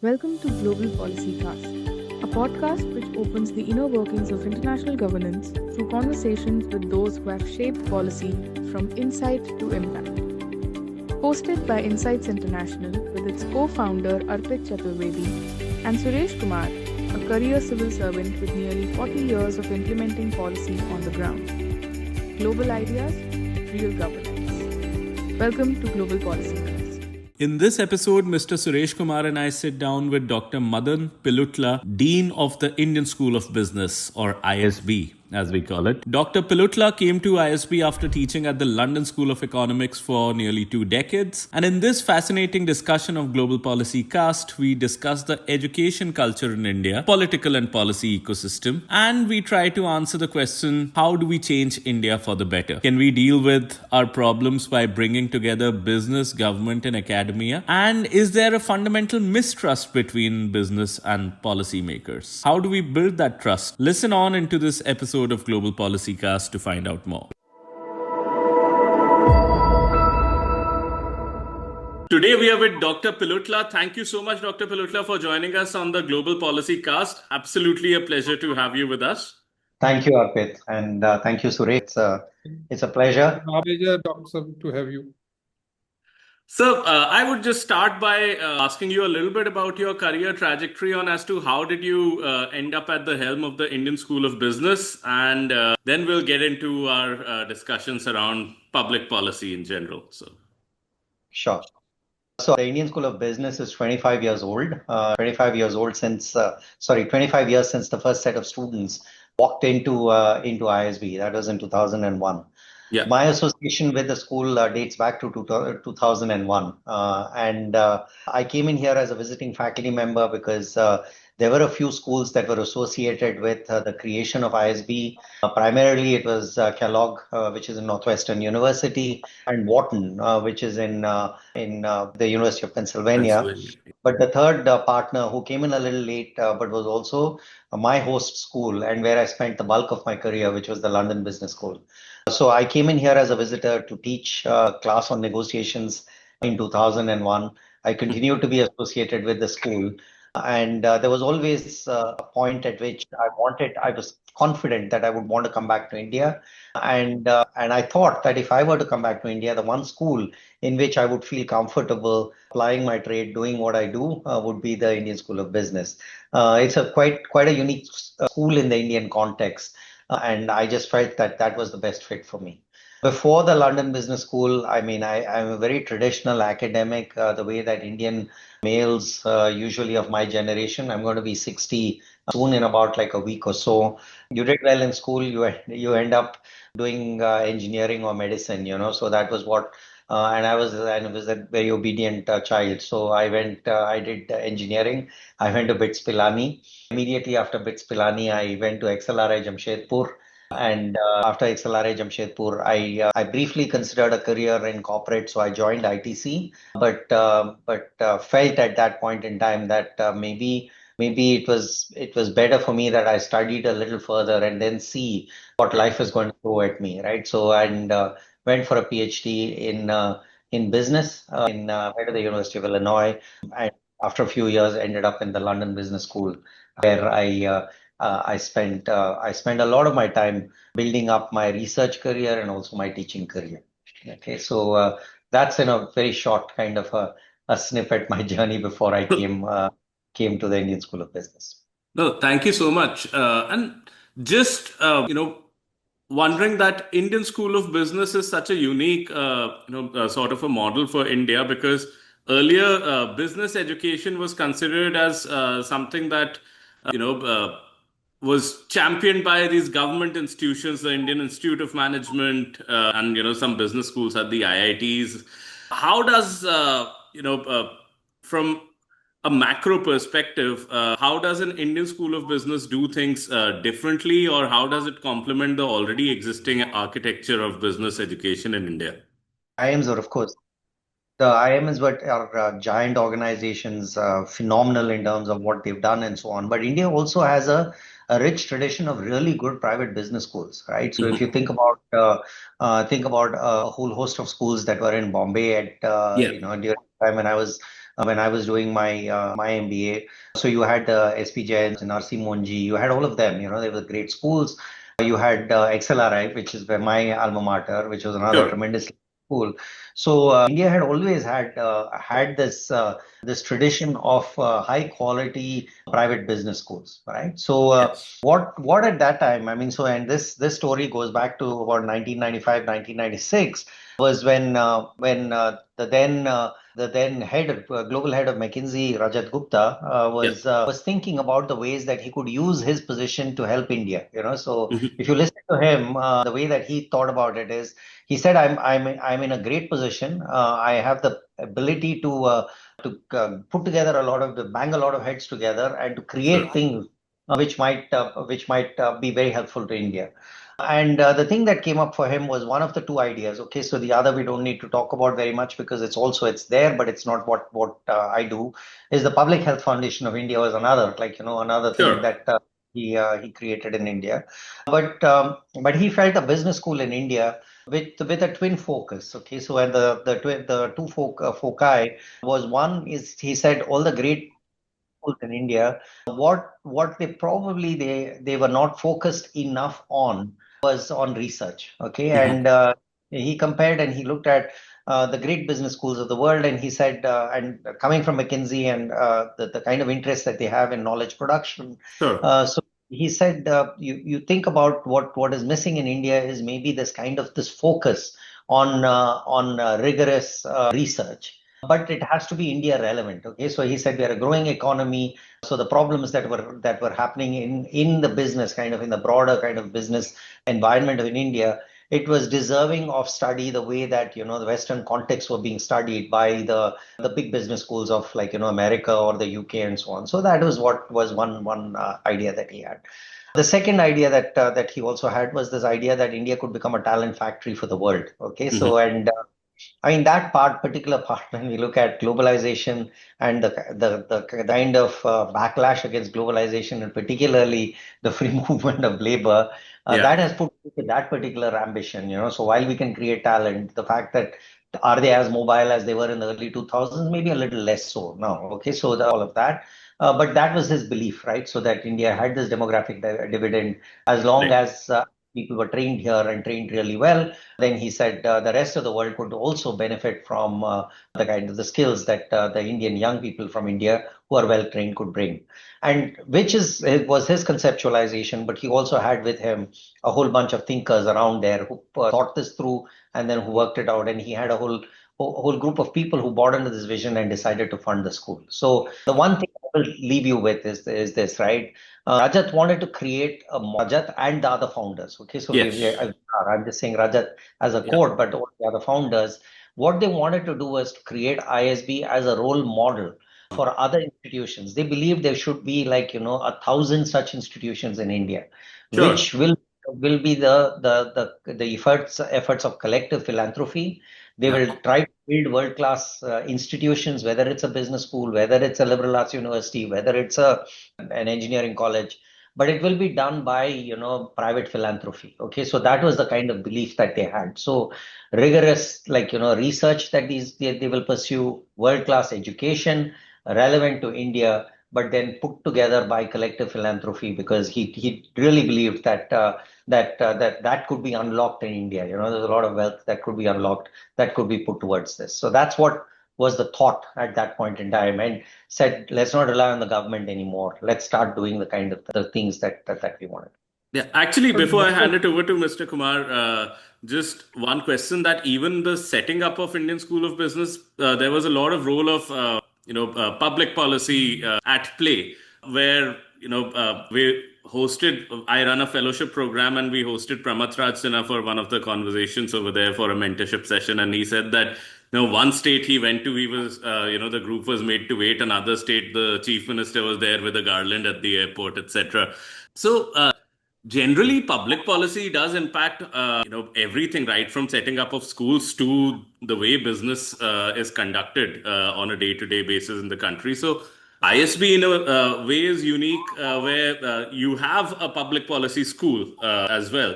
Welcome to Global Policycast, a podcast which opens the inner workings of international governance through conversations with those who have shaped policy from insight to impact. Hosted by Insights International with its co-founder Arpit Chaturvedi and Suresh Kumar, a career civil servant with nearly 40 years of implementing policy on the ground. Global ideas, real governance. Welcome to Global Policycast. In this episode, Mr. Suresh Kumar and I sit down with Dr. Madan Pillutla, Dean of the Indian School of Business, or ISB, as we call it. Dr. Pillutla came to ISB after teaching at the London School of Economics for nearly 2 decades. And in this fascinating discussion of Global Policy Cast, we discuss the education culture in India, political and policy ecosystem, and we try to answer the question, how do we change India for the better? Can we deal with our problems by bringing together business, government, and academia? And is there a fundamental mistrust between business and policymakers? How do we build that trust? Listen on into this episode of Global Policy Cast to find out more. Today we are with Dr. Pillutla. Thank you so much, Dr. Pillutla, for joining us on the Global Policy Cast. Absolutely a pleasure to have you with us. Thank you, Arpit, and thank you, Suresh. It's a pleasure. Our pleasure, Doctor, to have you. So I would just start by asking you a little bit about your career trajectory on as to how did you end up at the helm of the Indian School of Business, and then we'll get into our discussions around public policy in general. Sure. So the Indian School of Business is 25 years old. 25 years since the first set of students walked into ISB. That was in 2001. Yeah. My association with the school dates back to 2001. And I came in here as a visiting faculty member because there were a few schools that were associated with the creation of ISB. Primarily, it was Kellogg, which is in Northwestern University, and Wharton, which is in the University of Pennsylvania. But the third partner who came in a little late, but was also my host school and where I spent the bulk of my career, which was the London Business School. So I came in here as a visitor to teach a class on negotiations in 2001. I continued to be associated with the school. And there was always a point at which I was confident that I would want to come back to India. And I thought that if I were to come back to India, the one school in which I would feel comfortable applying my trade, doing what I do, would be the Indian School of Business. It's quite a unique school in the Indian context. And I just felt that that was the best fit for me. Before the London Business School, I'm a very traditional academic, the way that Indian males, usually of my generation, I'm going to be 60 soon in about like a week or so. You did well in school, you end up doing engineering or medicine, so that was what, and I was a very obedient child. So I did engineering. I went to BITS Pilani. Immediately after BITS Pilani, I went to XLRI Jamshedpur. And after XLRI Jamshedpur, I briefly considered a career in corporate, so I joined ITC, but felt at that point in time that maybe it was better for me that I studied a little further and then see what life is going to throw at me, right? So went for a PhD in business went to the University of Illinois, and after a few years ended up in the London Business School, where I spent a lot of my time building up my research career and also my teaching career. Okay, so that's in a very short kind of a snippet my journey before I came to the Indian School of Business. No, thank you so much. And just wondering that Indian School of Business is such a unique sort of a model for India, because earlier business education was considered as something that was championed by these government institutions, the Indian Institute of Management, and some business schools at the IITs. How does from a macro perspective, how does an Indian School of Business do things differently, or how does it complement the already existing architecture of business education in India? IIMs are, of course. The IIMs are giant organizations, phenomenal in terms of what they've done and so on. But India also has a rich tradition of really good private business schools, right? So if you think about a whole host of schools that were in Bombay at during the time when I was when I was doing my MBA. So you had SP Jain and RC Monji, you had all of them. They were great schools. You had XLRI, which is where my alma mater, which was another Sure. tremendous school. So India had always had this tradition of high quality private business schools, right? So Yes. what at that time, I mean, so and this story goes back to about 1995, 1996, was when the then global head of McKinsey, Rajat Gupta, Yeah. was thinking about the ways that he could use his position to help India. So Mhm. if you listen to him, the way that he thought about it is, he said, I'm in a great position. I have the ability to bang a lot of heads together and to Sure. create things which might be very helpful to India. And the thing that came up for him was one of the two ideas. Okay, so the other we don't need to talk about very much because it's there, but it's not what I do. Is the Public Health Foundation of India was another, another thing Sure. that he created in India. But he felt a business school in India with a twin focus. Okay, so and the two foci was, one is, he said, all the great schools in India, what they were not focused enough on was on research. Okay, Mhm. and he compared and he looked at the great business schools of the world, and he said, and coming from McKinsey and the kind of interest that they have in knowledge production, Sure. so he said, you think about what is missing in India is maybe this focus on rigorous research, but it has to be India relevant. Okay, so he said we are a growing economy, so the problems that were happening in the business, kind of in the broader kind of business environment in India, it was deserving of study the way that the Western contexts were being studied by the big business schools of, like, America or the UK and so on. So that was what was one idea that he had. The second idea that he also had was this idea that India could become a talent factory for the world. Okay, so Mhm. and I mean, particular part, when we look at globalization and the kind of backlash against globalization, and particularly the free movement of labor, Yeah. that has put to that particular ambition. So while we can create talent, the fact that, are they as mobile as they were in the early 2000s? Maybe a little less so now. Okay, so all of that. But that was his belief, right? So that India had this demographic dividend, as long Right. as people were trained here and trained really well. Then he said the rest of the world could also benefit from the kind of the skills that the Indian young people from India who are well trained could bring, and which was his conceptualization. But he also had with him a whole bunch of thinkers around there who thought this through and then who worked it out. And he had a whole group of people who bought into this vision and decided to fund the school. So the one thing I will leave you with is this, right? Rajat wanted to create Rajat and the other founders. Okay, so Yes. I'm just saying Rajat as a Yeah. code, but all the other founders, what they wanted to do was to create ISB as a role model for other institutions. They believe there should be, like, 1,000 such institutions in India, Sure. which will be the efforts of collective philanthropy. They Yeah. will try to build world-class institutions, whether it's a business school, whether it's a liberal arts university, whether it's an engineering college, but it will be done by private philanthropy. Okay, so that was the kind of belief that they had. So rigorous, like, research that they will pursue, world class education relevant to India, but then put together by collective philanthropy, because he really believed that could be unlocked in India. There's a lot of wealth that could be unlocked, that could be put towards this. So that's what was the thought at that point in time, and said, let's not rely on the government anymore. Let's start doing the kind of the things that we wanted. Yeah, actually, But before I hand Doctor, it over to Mr. Kumar, just one question, that even the setting up of Indian School of Business, there was a lot of role of public policy at play, where we hosted. I run a fellowship program, and we hosted Pramath Raj Sinha for one of the conversations over there for a mentorship session, and he said that one state he went to, he was the group was made to wait. Another state, the chief minister was there with a garland at the airport, etc. So. Generally, public policy does impact, everything, right from setting up of schools to the way business is conducted on a day-to-day basis in the country. So, ISB in a way is unique, where you have a public policy school as well.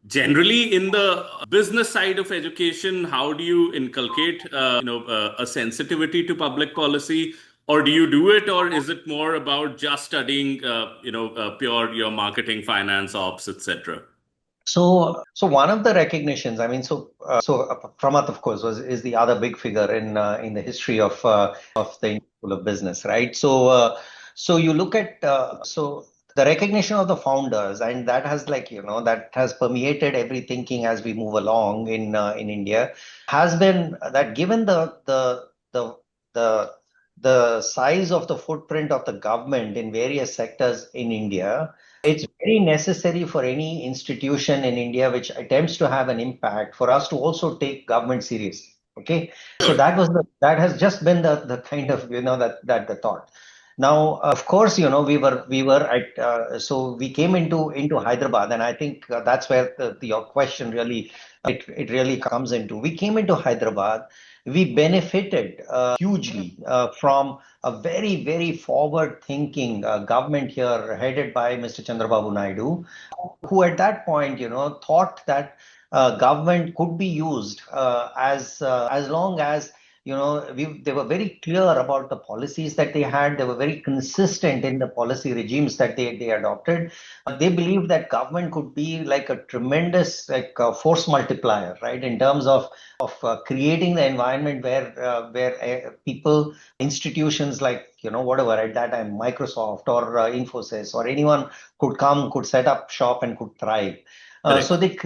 Generally, in the business side of education, how do you inculcate, a sensitivity to public policy, or do you do it, or is it more about just studying, pure your marketing, finance, ops, etc.? So one of the recognitions, I mean, Pramath, of course, is the other big figure in the history of the Indian School of Business, right? So you look at the recognition of the founders, and that has that has permeated every thinking as we move along in India, has been that given the the the size of the footprint of the government in various sectors in India, it's very necessary for any institution in India which attempts to have an impact for us to also take government seriously. Okay, so that has just been the kind of that the thought. Now, of course, we were at so we came into Hyderabad, and I think that's where your question really it really comes into. We came into Hyderabad. We benefited hugely from a very, very forward-thinking government here, headed by Mr. Chandrababu Naidu, who at that point, thought that government could be used as long as they were very clear about the policies that they had. They were very consistent in the policy regimes that they adopted. They believed that government could be like a tremendous force multiplier, right, in terms of creating the environment where people, institutions like whatever at that time, Microsoft or Infosys or anyone could set up shop and could thrive. So Correct.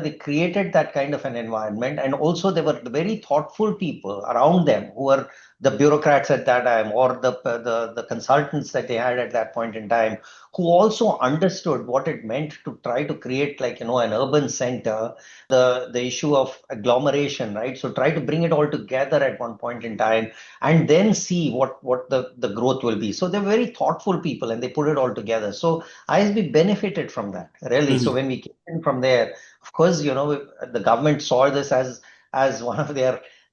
they created that kind of an environment, and also they were very thoughtful people around them who were the bureaucrats at that time, or the consultants that they had at that point in time, who also understood what it meant to try to create an urban center, the issue of agglomeration, right? So try to bring it all together at one point in time, and then see what the growth will be. So they're very thoughtful people, and they put it all together. So ISB benefited from that, really. So Mhm. when we came in from there, of course, the government saw this as one of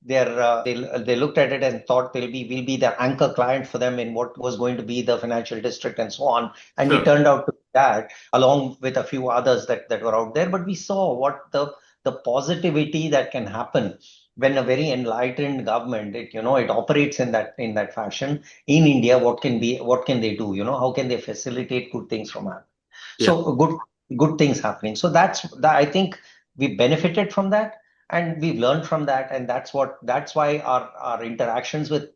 they looked at it and thought we'll be the anchor client for them in what was going to be the financial district and so on. And we Sure. turned out to be that, along with a few others that were out there. But we saw what the positivity that can happen when a very enlightened government it operates in that fashion in India. What can they do? How can they facilitate good things from us? Yeah. So good things happening. So that's that. I think we benefited from that, and we've learned from that, and that's why our interactions with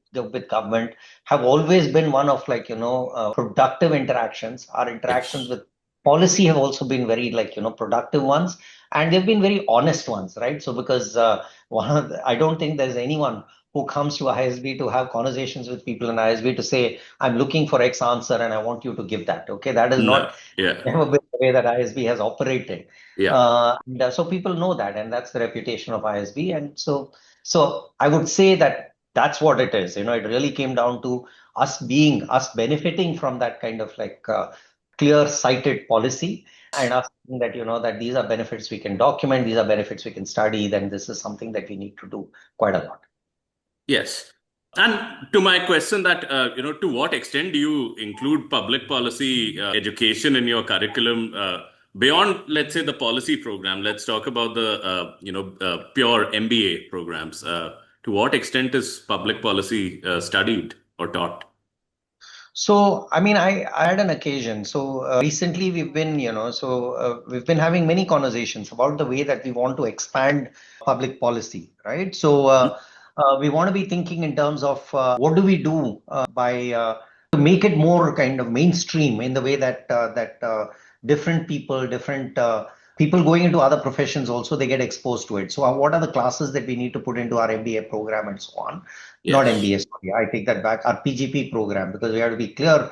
government have always been one of productive interactions. Our interactions Yes. with policy have also been very productive ones, and they've been very honest ones, right? So because I don't think there's anyone who comes to ISB to have conversations with people in ISB to say, I'm looking for X answer and I want you to give that. Okay, that is No. not Yeah. never been the way that ISB has operated. Yeah. So people know that, and that's the reputation of ISB. And so I would say that that's what it is. It really came down to us benefiting from that kind of clear-sighted policy, and us thinking that that these are benefits we can document, these are benefits we can study. Then this is something that we need to do quite a lot. Yes. And to my question that, to what extent do you include public policy education in your curriculum beyond, let's say, the policy program? Let's talk about the, pure MBA programs. To what extent is public policy studied or taught? So, I mean, I had an occasion. So recently we've been having many conversations about the way that we want to expand public policy, right? So we want to be thinking in terms of what do we do by to make it more kind of mainstream in the way that different people going into other professions also they get exposed to it. So what are the classes that we need to put into our MBA program and so on? Not Yes. MBA, sorry, I take that back. Our PGP program, because we have to be clear,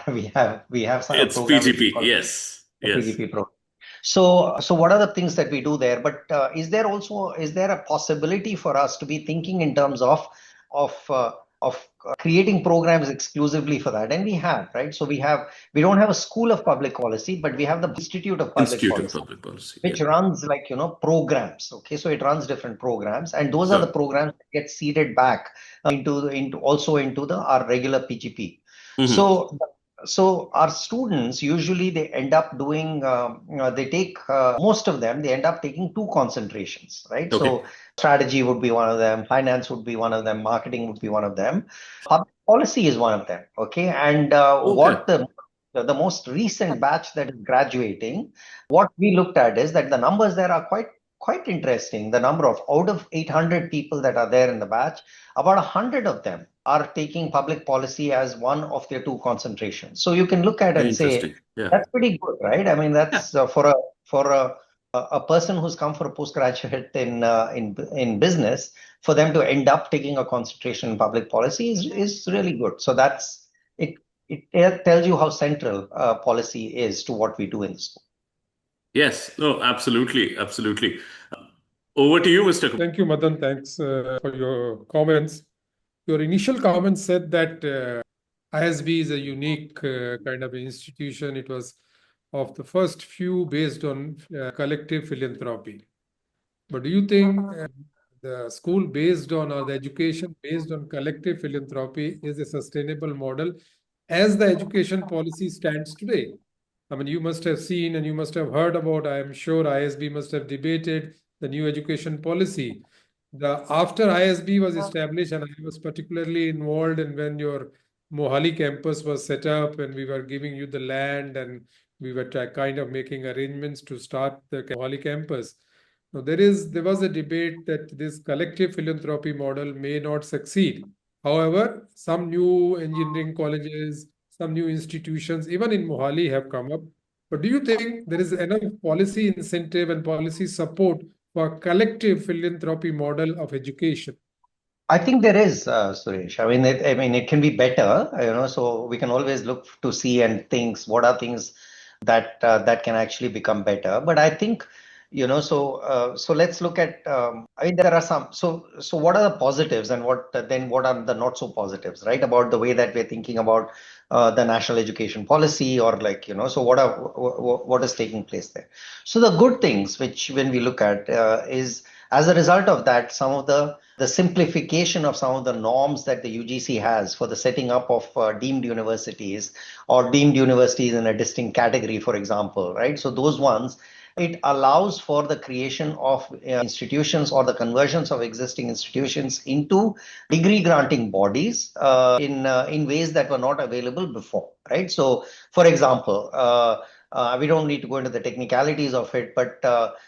we have a It's program which is PGP. called Yes. the Yes. PGP program. So what are the things that we do there? But is there a possibility for us to be thinking in terms of creating programs exclusively for that? And we have, right? So we don't have a school of public policy, but we have the Institute of Public Institute of Policy, Public Policy. Yeah. which runs programs. Okay, so it runs different programs, and those are the Sure. programs that get seeded back into our regular PGP. Mhm. So So our students usually they end up doing they take most of them they end up taking two concentrations, right? Okay. So strategy would be one of them, finance would be one of them, marketing would be one of them, public policy is one of them. Okay, and Okay. what the most recent batch that is graduating, what we looked at is that the numbers there are quite interesting. The number of out of 800 people that are there in the batch, about 100 of them are taking public policy as one of their two concentrations. So you can look at and say Interesting. Yeah. that's pretty good, right? I mean, Yeah. that's for a person who's come for a postgraduate in business, for them to end up taking a concentration in public policy is really good. So that's it. It tells you how central policy is to what we do in the school. Yes. No, absolutely. Absolutely. Over to you, Mr. Kumar. Thank you, Madan. Thanks for your comments. Your initial comments said that ISB is a unique kind of institution. It was of the first few based on collective philanthropy. But do you think the school based on or the education based on collective philanthropy is a sustainable model as the education policy stands today? I mean, you must have seen and you must have heard about, I am sure ISB must have debated the new education policy. After ISB was established, and I was particularly involved in when your Mohali campus was set up and we were giving you the land and we were kind of making arrangements to start the Mohali campus. Now, there was a debate that this collective philanthropy model may not succeed. However, some new engineering colleges, some new institutions, even in Mohali, have come up. But do you think there is enough policy incentive and policy support for a collective philanthropy model of education? I think there is, Suresh. I mean, it can be better, So we can always look to see and things. What are things that can actually become better? But I think, so let's look at. I mean, there are some. So what are the positives and what are the not so positives, right? About the way that we're thinking about the national education policy, or So what is taking place there? So the good things, which when we look at, is as a result of that, some of the simplification of some of the norms that the UGC has for the setting up of deemed universities or deemed universities in a distinct category, for example, right? So those ones, it allows for the creation of institutions or the conversions of existing institutions into degree granting bodies in ways that were not available before, right? So, for example, we don't need to go into the technicalities of it, but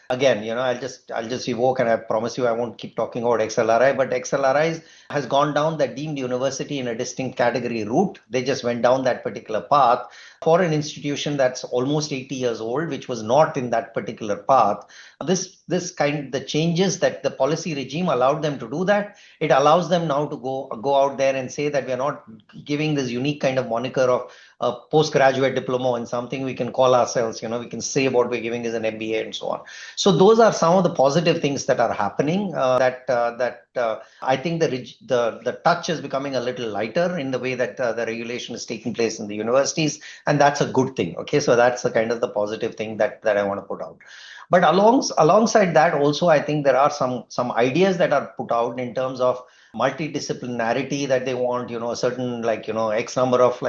again, I'll just evoke, and I promise you I won't keep talking about XLRI, but XLRI has gone down the deemed university in a distinct category route. They just went down that particular path for an institution that's almost 80 years old, which was not in that particular path. The changes that the policy regime allowed them to do, that it allows them now to go out there and say that we are not giving this unique kind of moniker of a postgraduate diploma and something we can call ourselves, we can say what we're giving is an MBA and so on. So those are some of the positive things that are happening, I think the touch is becoming a little lighter in the way that the regulation is taking place in the universities, and that's a good thing. Okay, so that's the kind of the positive thing that I want to put out. But alongside that also, I think there are some ideas that are put out in terms of multidisciplinarity that they want, a certain X number of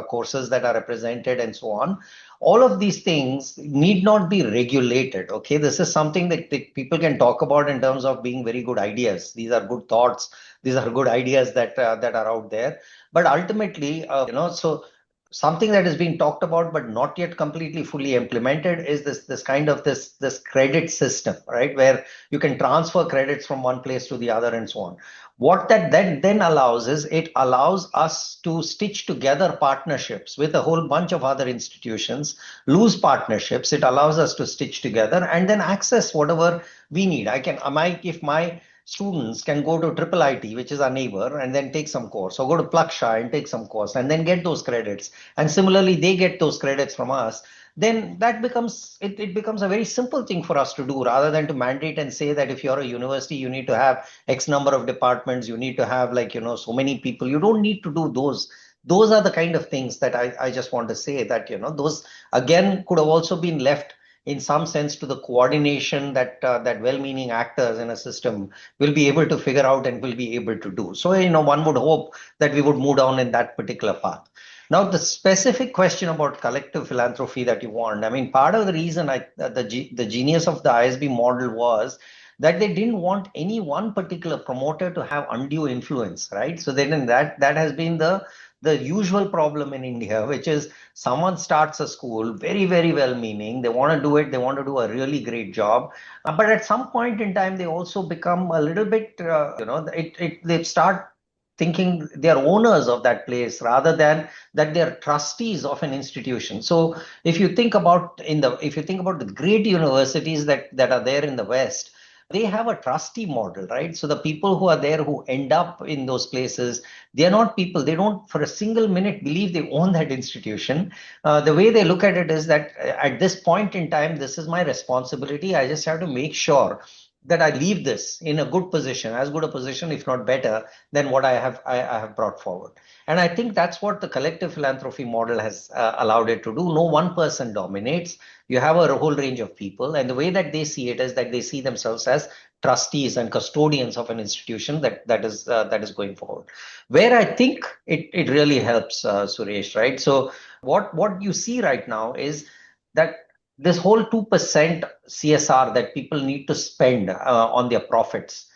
courses that are represented and so on. All of these things need not be regulated. Okay, this is something that people can talk about in terms of being very good ideas. These are good thoughts. These are good ideas that are out there. But ultimately, so something that is being talked about but not yet completely fully implemented is this kind of this credit system, right, where you can transfer credits from one place to the other and so on. What that then allows is, it allows us to stitch together partnerships with a whole bunch of other institutions, loose partnerships. It allows us to stitch together and then access whatever we need. If my students can go to Triple IT, which is our neighbor, and then take some course, or go to Plaksha and take some course and then get those credits. And similarly, they get those credits from us. Then that becomes it becomes a very simple thing for us to do, rather than to mandate and say that if you're a university, you need to have X number of departments, you need to have so many people. You don't need to do those. Those are the kind of things that I just want to say that, those again could have also been left in some sense to the coordination that well-meaning actors in a system will be able to figure out and will be able to do. So, one would hope that we would move down in that particular path. Now, the specific question about collective philanthropy that you want, I mean, part of the reason the genius of the ISB model was that they didn't want any one particular promoter to have undue influence, right? So then that has been the usual problem in India, which is someone starts a school, very, very well meaning, they want to do it, they want to do a really great job. But at some point in time, they also become a little bit, they start thinking they're owners of that place rather than that they're trustees of an institution. So if you think about the great universities that are there in the West, they have a trustee model, right? So the people who are there who end up in those places, they're not people, they don't for a single minute believe they own that institution. The way they look at it is that at this point in time, this is my responsibility. I just have to make sure that I leave this in a good position, as good a position, if not better, than what I have brought forward. And I think that's what the collective philanthropy model has allowed it to do. No one person dominates. You have a whole range of people, and the way that they see it is that they see themselves as trustees and custodians of an institution that is going forward. Where I think it really helps, Suresh, right? So what you see right now is that this whole 2% CSR that people need to spend on their profits,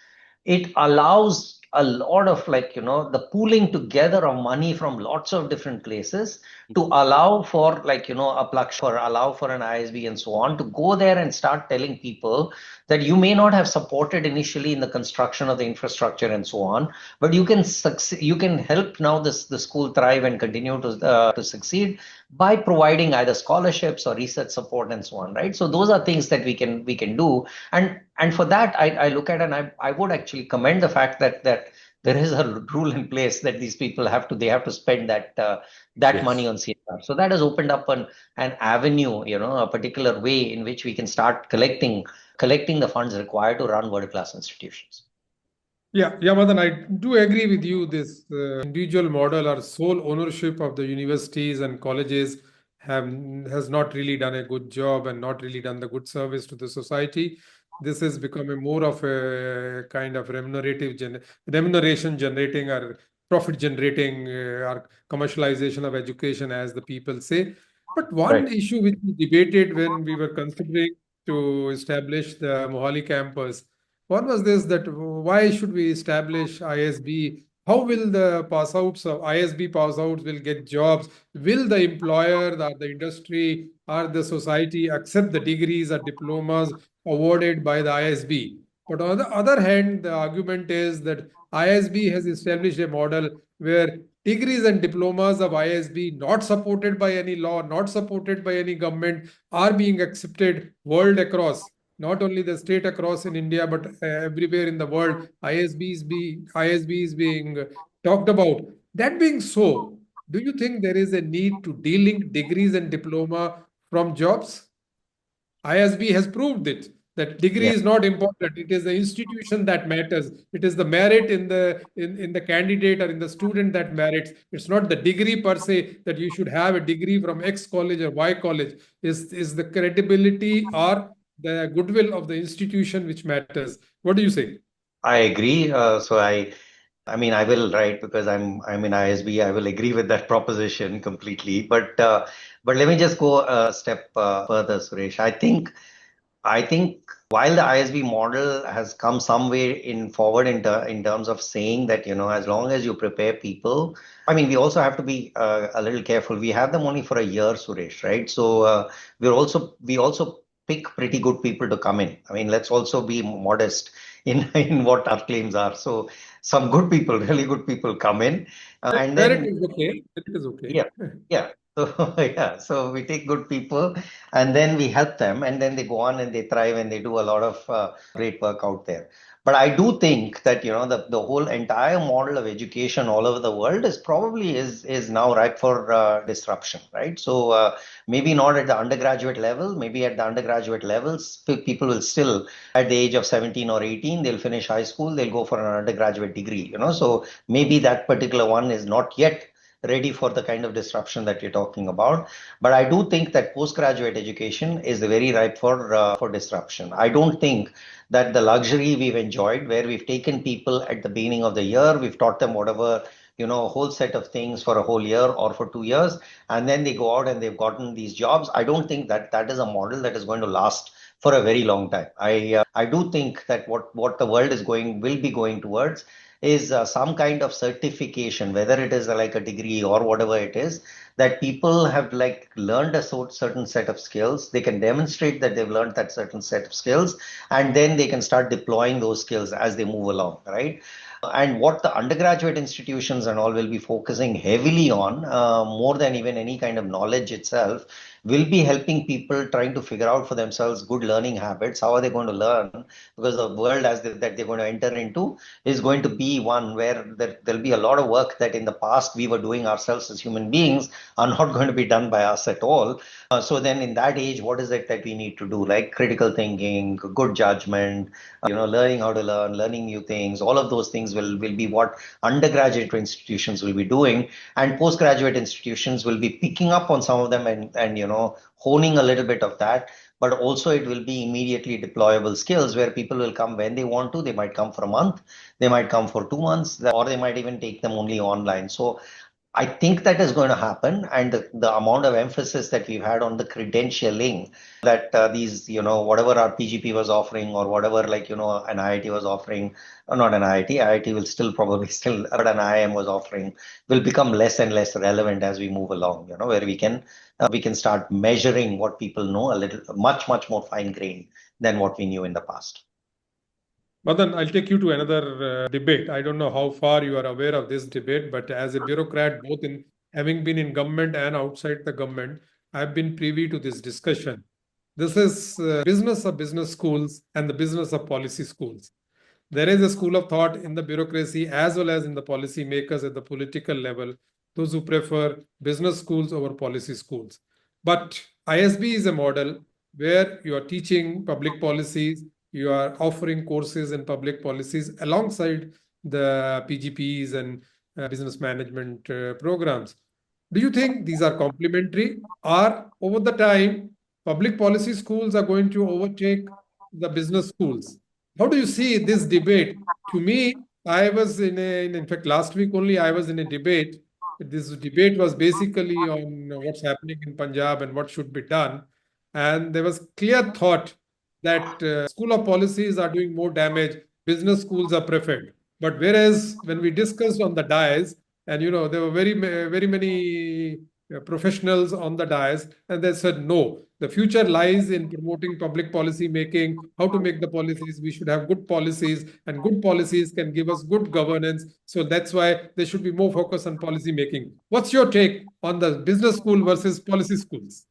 it allows a lot of the pooling together of money from lots of different places to allow for a plug for allow for an ISB and so on to go there and start telling people that you may not have supported initially in the construction of the infrastructure and so on, but you can succeed, you can help now the school thrive and continue to succeed by providing either scholarships or research support and so on, right? So those are things that we can do, and for that I look at, and I would actually commend the fact that there is a rule in place that these people have to spend that money on CSR. So that has opened up an avenue, a particular way in which we can start collecting the funds required to run world-class institutions. Yeah, Madan, I do agree with you. This individual model or sole ownership of the universities and colleges has not really done a good job and not really done the good service to the society. This has become a more of a kind of remuneration generating or profit generating or commercialization of education, as the people say. But one issue which we debated when we were considering to establish the Mohali campus, one was this, that why should we establish ISB? How will the pass outs of ISB pass outs will get jobs? Will the employer, the industry, or the society accept the degrees or diplomas awarded by the ISB? But on the other hand, the argument is that ISB has established a model where degrees and diplomas of ISB, not supported by any law, not supported by any government, are being accepted world across. Not only the state across in India, but everywhere in the world, ISB is being talked about. That being so, do you think there is a need to delink degrees and diploma from jobs? ISB has proved it, that degree is not important. It is the institution that matters. It is the merit in the candidate or in the student that merits. It's not the degree per se, that you should have a degree from X college or Y college. Is the credibility or the goodwill of the institution which matters. What do you say? I agree. I mean, I will, right, because I'm in ISB. I will agree with that proposition completely. But let me just go a step further, Suresh. I think while the ISB model has come some way forward in terms of saying that, as long as you prepare people, I mean, we also have to be a little careful. We have them only for a year, Suresh, right? So we also pick pretty good people to come in. I mean, let's also be modest in what our claims are. So some good people, really good people come in, and then it is okay. It is okay. Yeah. So so we take good people and then we help them, and then they go on and they thrive and they do a lot of great work out there. But I do think that the whole entire model of education all over the world is now ripe for disruption, right? So maybe not at the undergraduate level, maybe at the undergraduate levels, people will still, at the age of 17 or 18, they'll finish high school, they'll go for an undergraduate degree, so maybe that particular one is not yet ready for the kind of disruption that you're talking about. But I do think that postgraduate education is very ripe for disruption. I don't think that the luxury we've enjoyed, where we've taken people at the beginning of the year, we've taught them whatever a whole set of things for a whole year or for 2 years, and then they go out and they've gotten these jobs. I don't think that that is a model that is going to last for a very long time. I do think that what the world will be going towards is some kind of certification, whether it is like a degree or whatever it is, that people have like learned a certain set of skills. They can demonstrate that they've learned that certain set of skills, and then they can start deploying those skills as they move along, right? And what the undergraduate institutions and all will be focusing heavily on, more than even any kind of knowledge itself, will be helping people trying to figure out for themselves good learning habits. How are they going to learn? Because the world that they're going to enter into is going to be one where there'll be a lot of work that in the past we were doing ourselves as human beings are not going to be done by us at all. So then in that age, what is it that we need to do? Like critical thinking, good judgment, learning how to learn, learning new things. All of those things will be what undergraduate institutions will be doing, and postgraduate institutions will be picking up on some of them and honing a little bit of that. But also it will be immediately deployable skills where people will come when they want to. They might come for a month, they might come for 2 months, or they might even take them only online. So I think that is going to happen, and the amount of emphasis that we've had on the credentialing, that these, whatever our PGP was offering or whatever, like, an IIT was offering, or not an IIT will still probably still, but an IIM was offering, will become less and less relevant as we move along, where we can start measuring what people know a little, much, much more fine grained than what we knew in the past. Madan, I'll take you to another debate. I don't know how far you are aware of this debate, but as a bureaucrat, both in having been in government and outside the government, I've been privy to this discussion. This is business of business schools and the business of policy schools. There is a school of thought in the bureaucracy as well as in the policy makers at the political level, those who prefer business schools over policy schools. But ISB is a model where you are teaching public policies, you are offering courses in public policies alongside the PGPs and business management programs. Do you think these are complementary, or over the time, public policy schools are going to overtake the business schools? How do you see this debate? To me, I was in fact, last week only, I was in a debate. This debate was basically on what's happening in Punjab and what should be done. And there was clear thought that school of policies are doing more damage, business schools are preferred. But whereas when we discussed on the dais, and there were very many professionals on the dais, and they said no, the future lies in promoting public policy making, how to make the policies. We should have good policies, and good policies can give us good governance. So that's why there should be more focus on policy making. What's your take on the business school versus policy schools?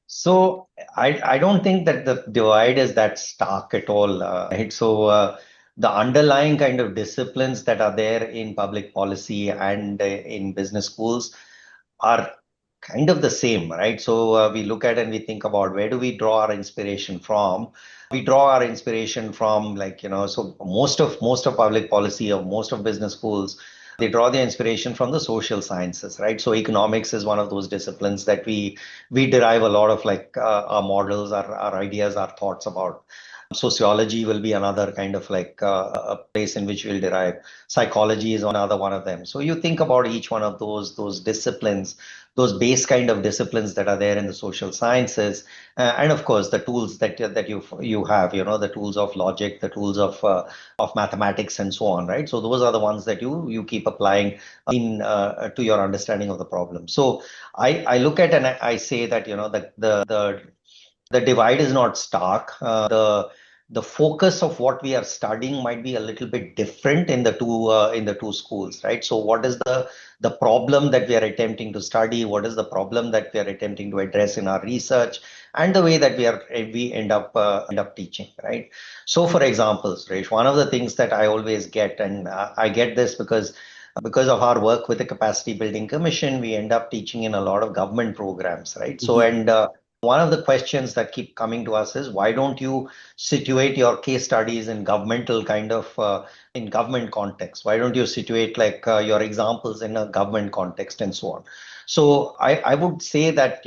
So I don't think that the divide is that stark at all. Right? So the underlying kind of disciplines that are there in public policy and in business schools are kind of the same, right? So we look at and we think about where do we draw our inspiration from? We draw our inspiration from, like, so most of public policy or most of business schools, they draw their inspiration from the social sciences, right? So economics is one of those disciplines that we derive a lot of, like, our models, our ideas, our thoughts about. Sociology will be another kind of like a place in which we'll derive. Psychology is another one of them. So you think about each one of those disciplines, those base kind of disciplines that are there in the social sciences, and of course the tools that you have, the tools of logic, the tools of mathematics, and so on, right? So those are the ones that you keep applying in to your understanding of the problem. So I look at and I say that the divide is not stark. The focus of what we are studying might be a little bit different in the two schools, right? So what is the problem that we are attempting to study? What is the problem that we are attempting to address in our research, and the way that we end up teaching, right? So, for example, Suresh, one of the things that I always get, and I get this because of our work with the Capacity Building Commission, we end up teaching in a lot of government programs, right? So, and one of the questions that keep coming to us is, why don't you situate your case studies in governmental kind of in government context? Why don't you situate like your examples in a government context and so on? So I would say that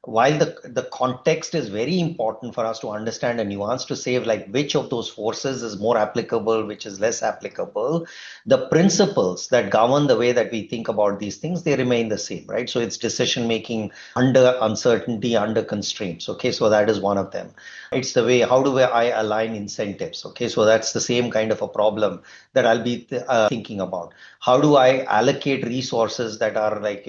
while the context is very important for us to understand a nuance to say like which of those forces is more applicable, which is less applicable, the principles that govern the way that we think about these things, they remain the same, right? So it's decision making under uncertainty, under constraints. Okay, so that is one of them. It's the way, how do I align incentives? Okay, so that's the same kind of a problem that I'll be thinking about. How do I allocate resources that are like,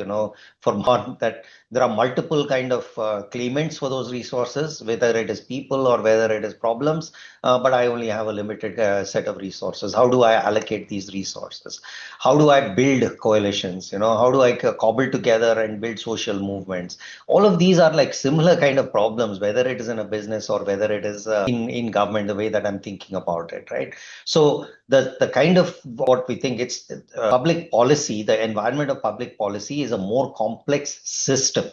for more that there are multiple kind of claimants for those resources, whether it is people or whether it is problems, but I only have a limited set of resources. How do I allocate these resources? How do I build coalitions? How do I cobble together and build social movements? All of these are like similar kind of problems, whether it is in a business or whether it is in government, the way that I'm thinking about it, right? So the kind of what we think it's public policy, the environment of public policy is a more complex system,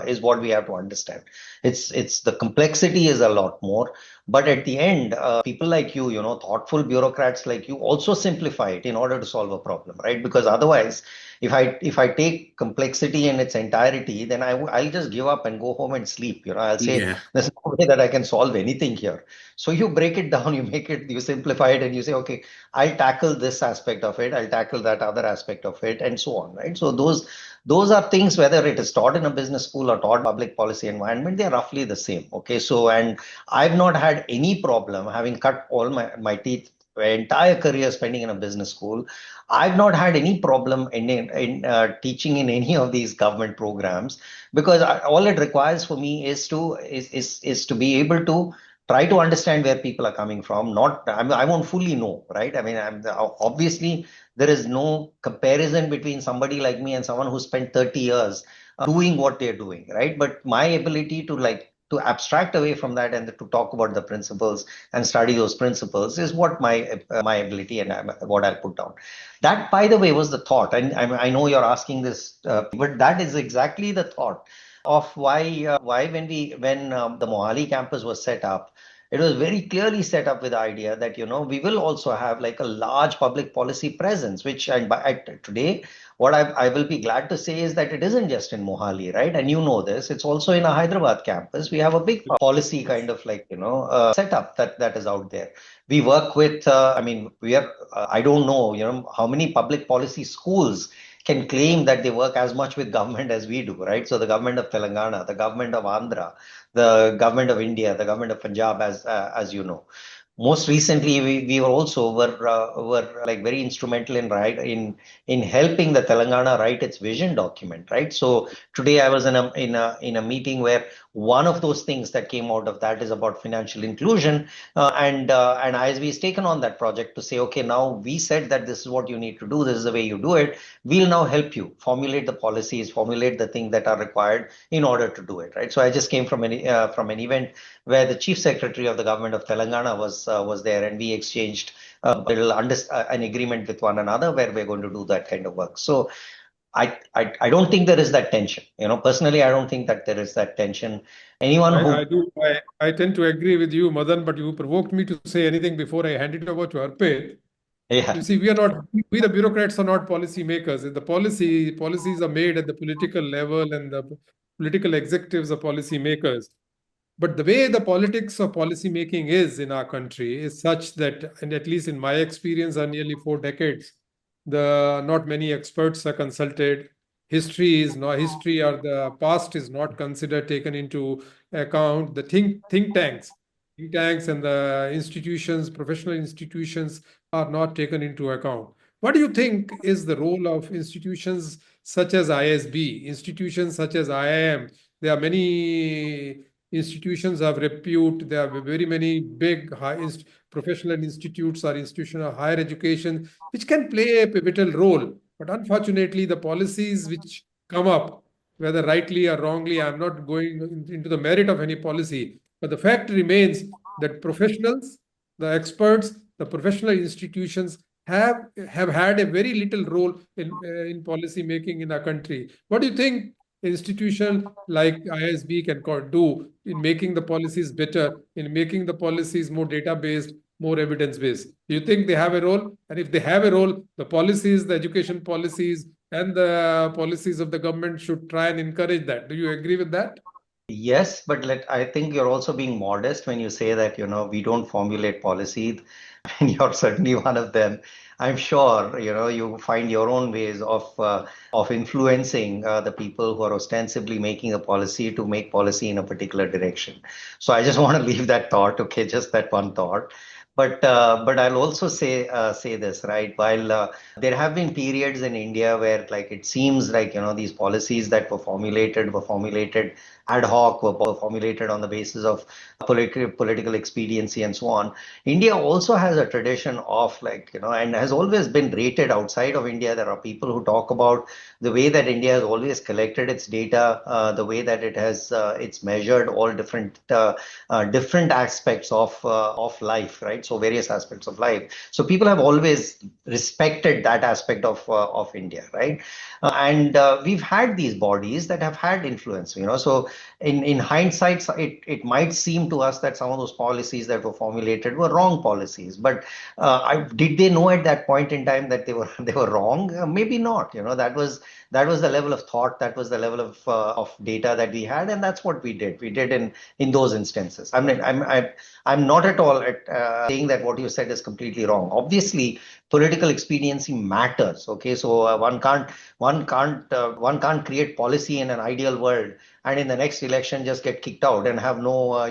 is what we have to understand. It's the complexity is a lot more, but at the end, people like you, thoughtful bureaucrats like you also simplify it in order to solve a problem, right? Because otherwise, if I take complexity in its entirety, then I'll just give up and go home and sleep. I'll say there's no way that I can solve anything here. So you break it down, you simplify it, and you say, okay, I'll tackle this aspect of it, I'll tackle that other aspect of it, and so on, right? So those are things, whether it is taught in a business school or taught public policy environment, they're roughly the same. Okay, so and I've not had any problem having cut all my teeth entire career spending in a business school. I've not had any problem in teaching in any of these government programs, because all it requires for me is to be able to try to understand where people are coming from. I won't fully know, right? I mean, obviously there is no comparison between somebody like me and someone who spent 30 years doing what they're doing, right? But my ability to abstract away from that and to talk about the principles and study those principles is what my ability and what I'll put down. That, by the way, was the thought. And I know you're asking this, but that is exactly the thought of why when the Mohali campus was set up. It was very clearly set up with the idea that we will also have like a large public policy presence, which today what I will be glad to say is that it isn't just in Mohali, right? And this, it's also in a Hyderabad campus. We have a big policy kind of like, setup that is out there. We work with, I don't know, how many public policy schools can claim that they work as much with government as we do, right? So the government of Telangana, the government of Andhra, the government of India, the government of Punjab, as you know. Most recently, we were like very instrumental in helping the Telangana write its vision document, right? So today I was in a meeting where one of those things that came out of that is about financial inclusion, and ISB has taken on that project to say, okay, now we said that this is what you need to do, this is the way you do it. We'll now help you formulate the policies, formulate the things that are required in order to do it, right? So I just came from an event where the chief secretary of the government of Telangana was there, and we exchanged an agreement with one another where we're going to do that kind of work. So I don't think there is that tension. Personally, I don't think that there is that tension. I tend to agree with you, Madan, but you provoked me to say anything before I hand it over to Arpit. Yeah. You see, we the bureaucrats are not policy makers. The policies are made at the political level, and the political executives are policy makers. But the way the politics of policy making is in our country is such that, and at least in my experience are nearly 4 decades, not many experts are consulted. History or the past is not considered, taken into account. The think tanks and the institutions, professional institutions, are not taken into account. What do you think is the role of institutions such as ISB, institutions such as IIM? There are many institutions of repute. There are very many big professional institutes or institutions of higher education which can play a pivotal role. But unfortunately, the policies which come up, whether rightly or wrongly, I'm not going into the merit of any policy, but the fact remains that professionals, the experts, the professional institutions have had a very little role in policy making in our country. What do you think institution like ISB can do in making the policies better, in making the policies more data-based, more evidence-based? Do you think they have a role? And if they have a role, the policies, the education policies, and the policies of the government should try and encourage that. Do you agree with that? Yes, but I think you're also being modest when you say that, we don't formulate policy, and you're certainly one of them. I'm sure, you find your own ways of influencing the people who are ostensibly making a policy to make policy in a particular direction. So I just want to leave that thought, okay, just that one thought. But I'll also say this, right? While there have been periods in India where like it seems like these policies that were formulated ad hoc, were formulated on the basis of political expediency and so on. India also has a tradition of like, and has always been rated outside of India. There are people who talk about the way that India has always collected its data, the way that it's measured all different aspects of life, right? So various aspects of life. So people have always respected that aspect of India, right? And we've had these bodies that have had influence, So in hindsight, it might seem to us that some of those policies that were formulated were wrong policies. But did they know at that point in time that they were wrong? Maybe not. That was the level of thought, that was the level of data that we had, and that's what we did. We did in those instances. I mean, I'm not at all saying that what you said is completely wrong. Obviously, political expediency matters. Okay, so one can't create policy in an ideal world and in the next election just get kicked out and have no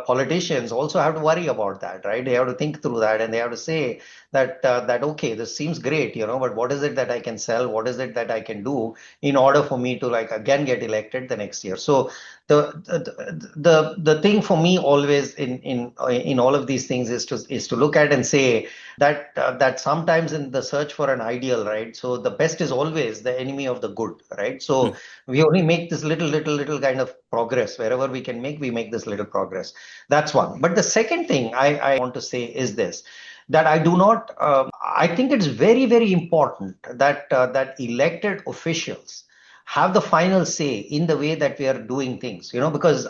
politicians also have to worry about that, right? They have to think through that, and they have to say that okay, this seems great, but what is it that I can sell? What is it that I can do in order for me to like again get elected the next year? So the thing for me always in all of these things is to look at and say that sometimes in the search for an ideal, right? So the best is always the enemy of the good, right? So we only make this little kind of progress wherever we make this little progress. That's one. But the second thing I want to say is this, that I do not. I think it's very, very important that elected officials have the final say in the way that we are doing things. Because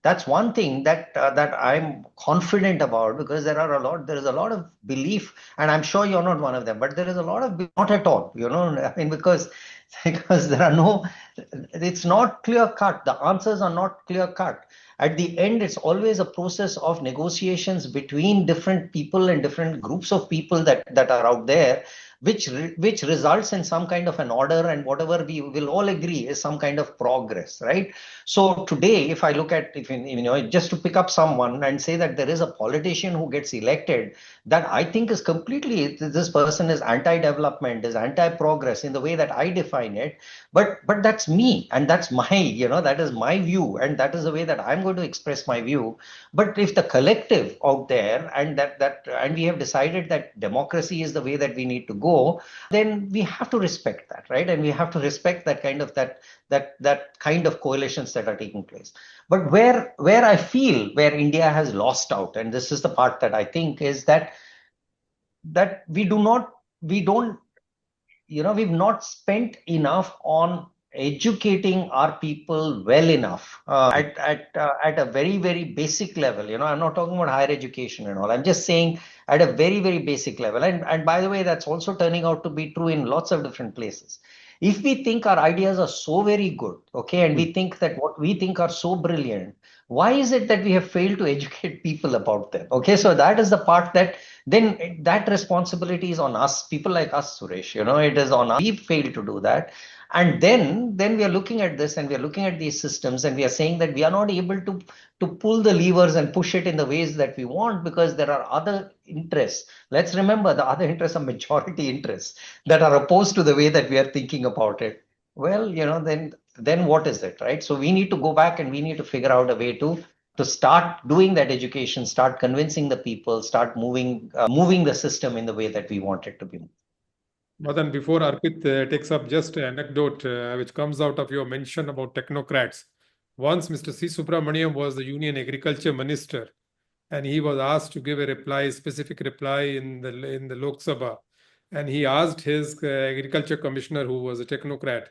that's one thing that I'm confident about, because there is a lot of belief, and I'm sure you're not one of them, but there is a lot of not at all. I mean, because it's not clear cut. The answers are not clear cut. At the end, it's always a process of negotiations between different people and different groups of people that are out there, which results in some kind of an order, and whatever we will all agree is some kind of progress, right? So today, if I look at, just to pick up someone and say that there is a politician who gets elected, that I think is completely, this person is anti-development, is anti-progress in the way that I define it. But that's me, and that's my, that is my view, and that is the way that I'm going to express my view. But if the collective out there, and we have decided that democracy is the way that we need to go, then we have to respect that, right? And we have to respect that kind of coalitions that are taking place. But where I feel where India has lost out, and this is the part that I think is that we've not spent enough on educating our people well enough at a very, very basic level. I'm not talking about higher education and all. I'm just saying at a very, very basic level. And by the way, that's also turning out to be true in lots of different places. If we think our ideas are so very good, okay, and we think that what we think are so brilliant, why is it that we have failed to educate people about them? Okay, so that is the part then that responsibility is on us, people like us, Suresh. It is on us. We failed to do that. And then we are looking at this, and we are looking at these systems, and we are saying that we are not able to pull the levers and push it in the ways that we want, because there are other interests. Let's remember, the other interests are majority interests that are opposed to the way that we are thinking about it. Well, then what is it, right? So we need to go back, and we need to figure out a way to start doing that education, start convincing the people, start moving the system in the way that we want it to be moved. Madan, before Arpit takes up, just an anecdote which comes out of your mention about technocrats. Once Mr. C. Subramaniam was the Union Agriculture Minister, and he was asked to give a specific reply in the Lok Sabha. And he asked his Agriculture Commissioner, who was a technocrat,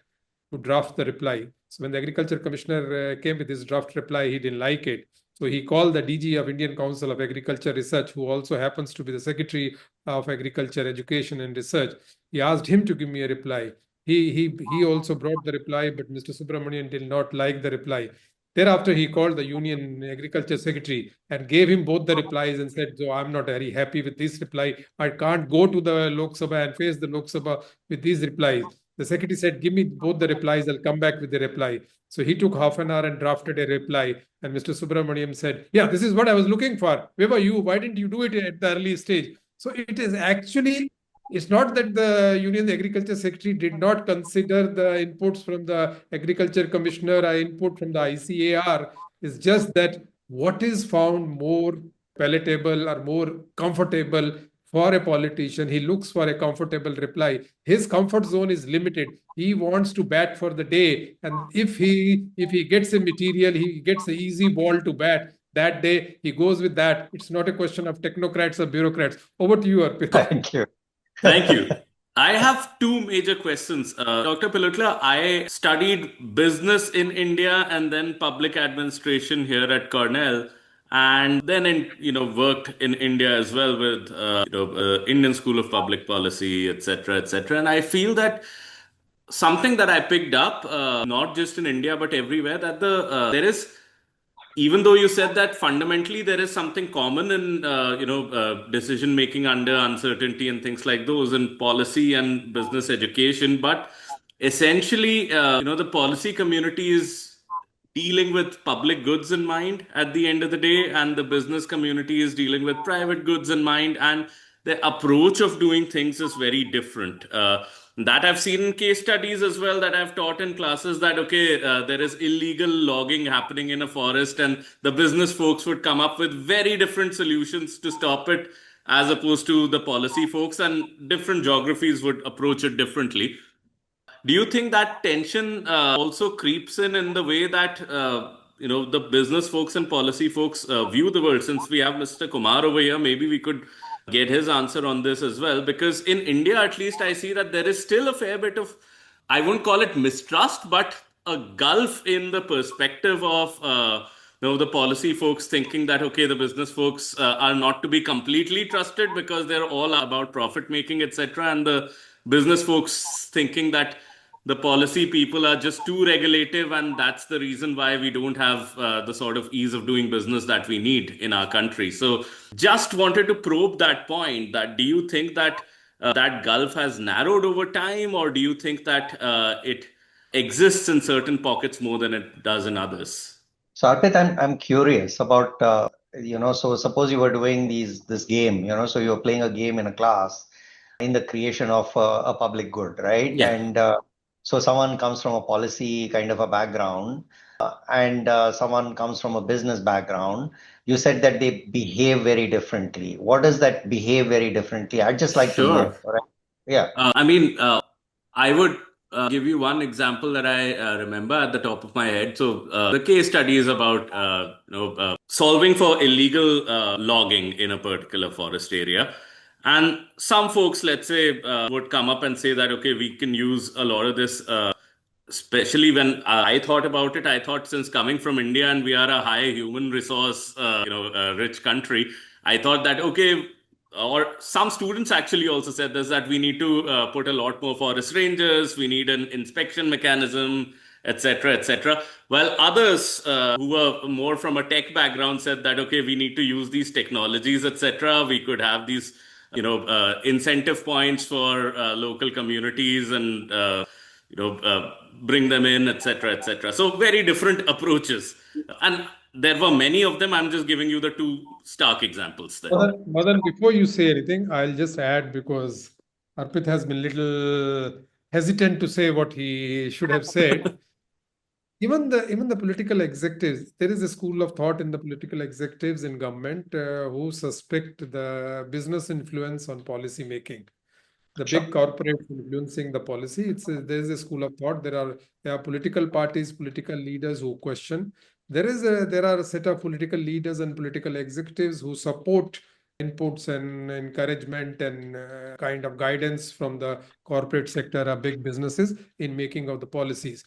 to draft the reply. So when the Agriculture Commissioner came with his draft reply, he didn't like it. So he called the DG of Indian Council of Agriculture Research, who also happens to be the Secretary of Agriculture, Education and Research. He asked him to give me a reply. he also brought the reply, but Mr. Subramanian did not like the reply. Thereafter, he called the Union Agriculture Secretary and gave him both the replies and said, "So I'm not very happy with this reply. I can't go to the Lok Sabha and face the Lok Sabha with these replies." The secretary said, "Give me both the replies. I'll come back with the reply." So he took half an hour and drafted a reply. And Mr. Subramaniam said, "Yeah, this is what I was looking for. Where were you? Why didn't you do it at the early stage?" So it is actually, it's not that the Union Agriculture Secretary did not consider the inputs from the Agriculture Commissioner or input from the ICAR. It's just that what is found more palatable or more comfortable for a politician, he looks for a comfortable reply. His comfort zone is limited. He wants to bat for the day, and if he gets a material, he gets an easy ball to bat that day, he goes with that. It's not a question of technocrats or bureaucrats. Over to you, Arpit. Thank you. Thank you. I have two major questions. Dr. Pillutla, I studied business in India and then public administration here at Cornell, and then worked in India as well with Indian School of Public Policy, etc., etc. And I feel that something that I picked up, not just in India but everywhere, that there is, even though you said that fundamentally there is something common in decision making under uncertainty and things like those in policy and business education, but essentially the policy community is dealing with public goods in mind at the end of the day, and the business community is dealing with private goods in mind, and the approach of doing things is very different. That I've seen in case studies as well, that I've taught in classes, that there is illegal logging happening in a forest, and the business folks would come up with very different solutions to stop it as opposed to the policy folks, and different geographies would approach it differently. Do you think that tension also creeps in the way that the business folks and policy folks view the world? Since we have Mr. Kumar over here, maybe we could get his answer on this as well. Because in India, at least, I see that there is still a fair bit of, I won't call it mistrust, but a gulf in the perspective of the policy folks thinking that, okay, the business folks are not to be completely trusted because they're all about profit making, etc. And the business folks thinking that the policy people are just too regulative, and that's the reason why we don't have the sort of ease of doing business that we need in our country. So just wanted to probe that point, that do you think that that gulf has narrowed over time, or do you think that it exists in certain pockets more than it does in others? So Arpit, I'm curious about so suppose you were doing this game, so you were playing a game in a class in the creation of a public good, right? Yeah. And so someone comes from a policy kind of a background, and someone comes from a business background. You said that they behave very differently. What does that behave very differently? I'd just like to know. Right? Yeah. I would give you one example that I remember at the top of my head. So the case study is about solving for illegal logging in a particular forest area. And some folks, let's say, would come up and say that, okay, we can use a lot of this, especially when I thought about it. I thought, since coming from India and we are a high human resource, rich country, I thought that, okay, or some students actually also said this, that we need to put a lot more forest rangers, we need an inspection mechanism, etc., etc. While others who were more from a tech background said that, okay, we need to use these technologies, etc. We could have these incentive points for local communities and bring them in, etc., etc. So very different approaches, and there were many of them. I'm just giving you the two stark examples there. Madan, before you say anything, I'll just add, because Arpit has been a little hesitant to say what he should have said. Even the political executives, there is a school of thought in the political executives in government who suspect the business influence on policy making. The big corporates influencing the policy. There is a school of thought. There are political parties, political leaders who question. There are a set of political leaders and political executives who support inputs and encouragement and kind of guidance from the corporate sector or big businesses in making of the policies.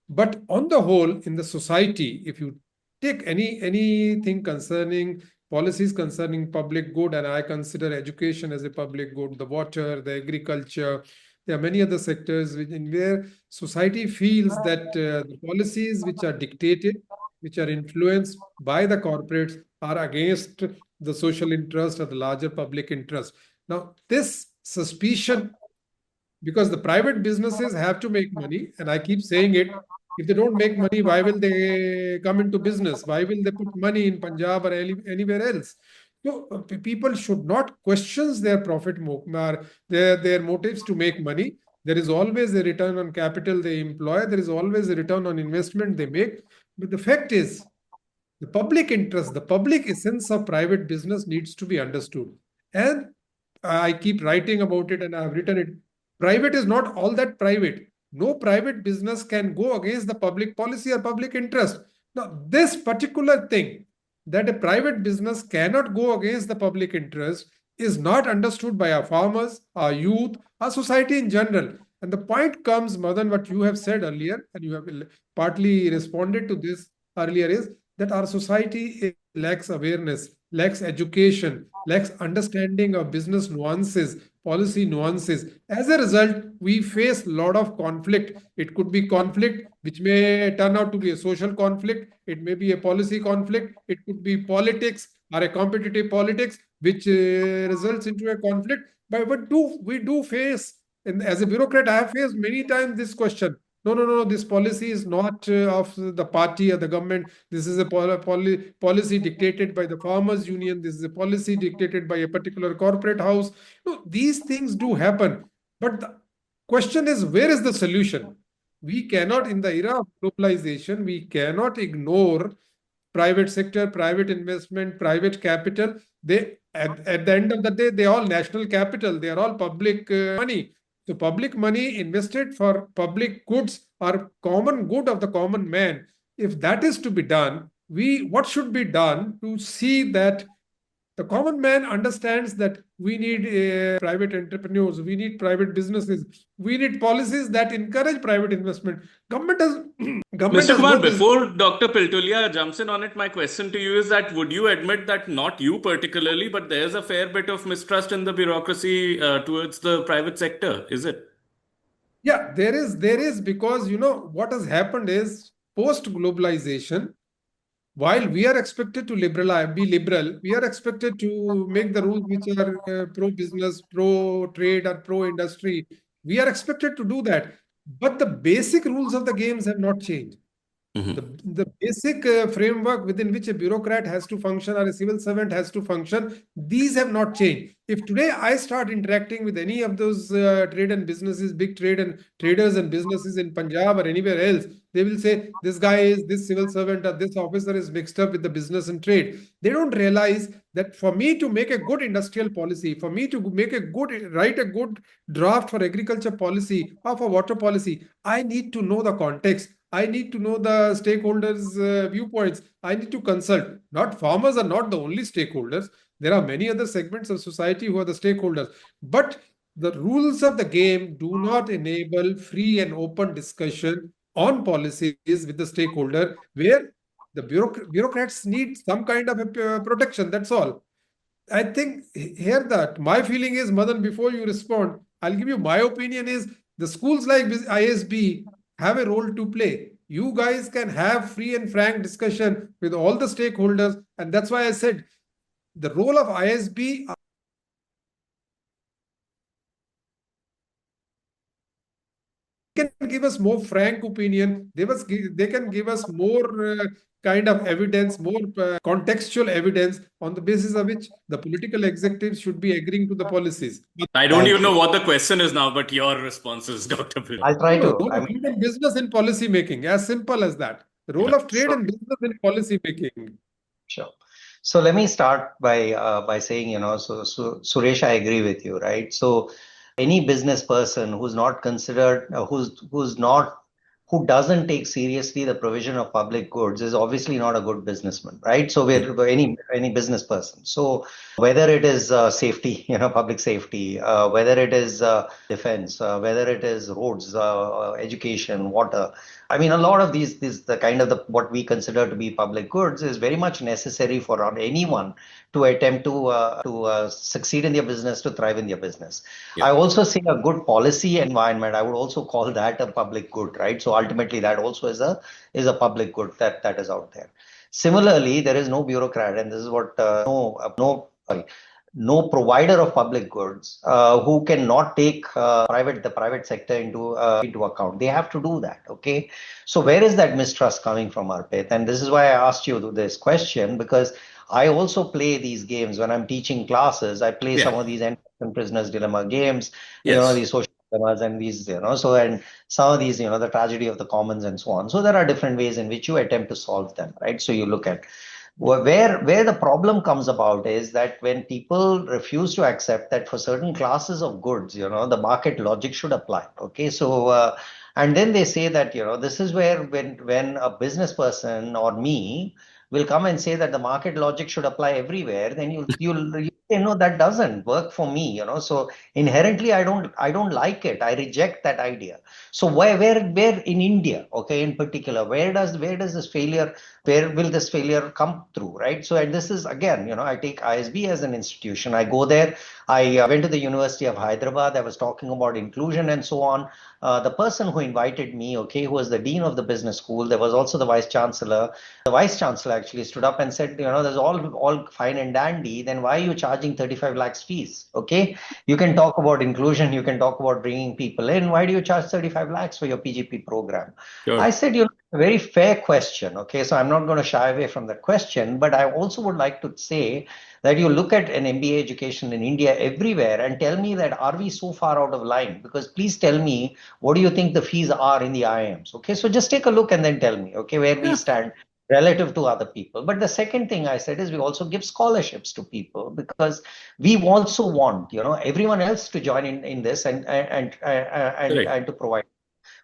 But on the whole, in the society, if you take anything concerning policies concerning public good, and I consider education as a public good, the water, the agriculture, There are many other sectors in where society feels that the policies which are dictated, which are influenced by the corporates, are against the social interest or the larger public interest. Now, this suspicion, because the private businesses have to make money, and I keep saying it, if they don't make money, why will they come into business? Why will they put money in Punjab or anywhere else? So people should not question their their motives to make money. There is always a return on capital they employ. There is always a return on investment they make. But the fact is, the public interest, the public essence of private business needs to be understood. And I keep writing about it and I've written it. Private is not all that private. No private business can go against the public policy or public interest. Now, this particular thing, that a private business cannot go against the public interest, is not understood by our farmers, our youth, our society in general. And the point comes, Madan, what you have said earlier, and you have partly responded to this earlier, is that our society lacks awareness, lacks education, lacks understanding of business nuances, policy nuances. As a result, we face a lot of conflict. It could be conflict which may turn out to be a social conflict. It may be a policy conflict. It could be politics or a competitive politics which results into a conflict. But what do we do face? And as a bureaucrat, I have faced many times this question. No, this policy is not of the party or the government. This is a policy dictated by the farmers union. This is a policy dictated by a particular corporate house. No, these things do happen. But the question is, where is the solution? We cannot, in the era of globalization, we cannot ignore private sector, private investment, private capital. They, at the end of the day, they're all national capital. They are all public money. So public money invested for public goods or common good of the common man. If that is to be done, what should be done to see that the common man understands that we need private entrepreneurs, we need private businesses, we need policies that encourage private investment. Government has Mr. Kumar, before Dr. Piltulia jumps in on it, my question to you is that would you admit that not you particularly, but there's a fair bit of mistrust in the bureaucracy towards the private sector, is it? Yeah, there is because what has happened is post-globalization, while we are expected to be liberal, we are expected to make the rules which are pro-business, pro-trade, or pro-industry. We are expected to do that. But the basic rules of the games have not changed. The basic framework within which a bureaucrat has to function or a civil servant has to function, these have not changed. If today I start interacting with any of those trade and businesses, big trade and traders and businesses in Punjab or anywhere else, they will say this civil servant or this officer is mixed up with the business and trade. They don't realize that for me to make a good industrial policy, for me to write a good draft for agriculture policy or for water policy, I need to know the context. I need to know the stakeholders' viewpoints. I need to consult. Not farmers are not the only stakeholders. There are many other segments of society who are the stakeholders. But the rules of the game do not enable free and open discussion on policies with the stakeholder, where the bureaucrats need some kind of a protection. That's all. I think here that my feeling is, Madan, before you respond, I'll give you my opinion is the schools like ISB have a role to play. You guys can have free and frank discussion with all the stakeholders. And that's why I said the role of ISB can give us more frank opinion. They can give us more kind of evidence, more contextual evidence on the basis of which the political executives should be agreeing to the policies. I don't even know what the question is now, but your response is, Dr. Pilutla. I'll try to. Role of trade and business in policy making, as simple as that. The role of trade and business in policy making. Sure. So let me start by saying, so Suresh, I agree with you, right? So any business person who's not considered, who's not who doesn't take seriously the provision of public goods is obviously not a good businessman, right? So we're any business person. So whether it is safety, public safety, whether it is defense, whether it is roads, education, water. I mean, a lot of these the kind of what we consider to be public goods is very much necessary for anyone to attempt to succeed in their business, to thrive in their business. I also see a good policy environment. I would also call that a public good, right? So ultimately, that also is a public good that is out there. Similarly, there is no bureaucrat, and this is what no provider of public goods who cannot take the private sector into account. They have to do that. Okay, so where is that mistrust coming from, Arpit? And this is why I asked you this question, because I also play these games when I'm teaching classes. I play some of these and prisoners dilemma games, these social dilemmas and these, so, and some of these, the tragedy of the commons and so on. So there are different ways in which you attempt to solve them, right? So you look at where the problem comes about is that when people refuse to accept that for certain classes of goods, the market logic should apply. Okay, so and then they say that, this is where when a business person or me will come and say that the market logic should apply everywhere, then you say, no, that doesn't work for me, So inherently, I don't like it. I reject that idea. So where in India, okay, in particular, where does this failure, where will this failure come through, right? So, and this is again, I take ISB as an institution. I go there. I went to the University of Hyderabad. I was talking about inclusion and so on. The person who invited me, okay, who was the dean of the business school, there was also the vice chancellor. The vice chancellor actually stood up and said, there's all fine and dandy. Then why are you charging 35 lakhs fees? Okay, you can talk about inclusion, you can talk about bringing people in. Why do you charge 35 lakhs for your PGP program? Sure. I said, a very fair question. Okay, so I'm not going to shy away from that question, but I also would like to say that you look at an MBA education in India everywhere and tell me that are we so far out of line? Because please tell me, what do you think the fees are in the IIMs? Okay, so just take a look and then tell me, okay, where we stand relative to other people. But the second thing I said is we also give scholarships to people because we also want, everyone else to join in this and to provide.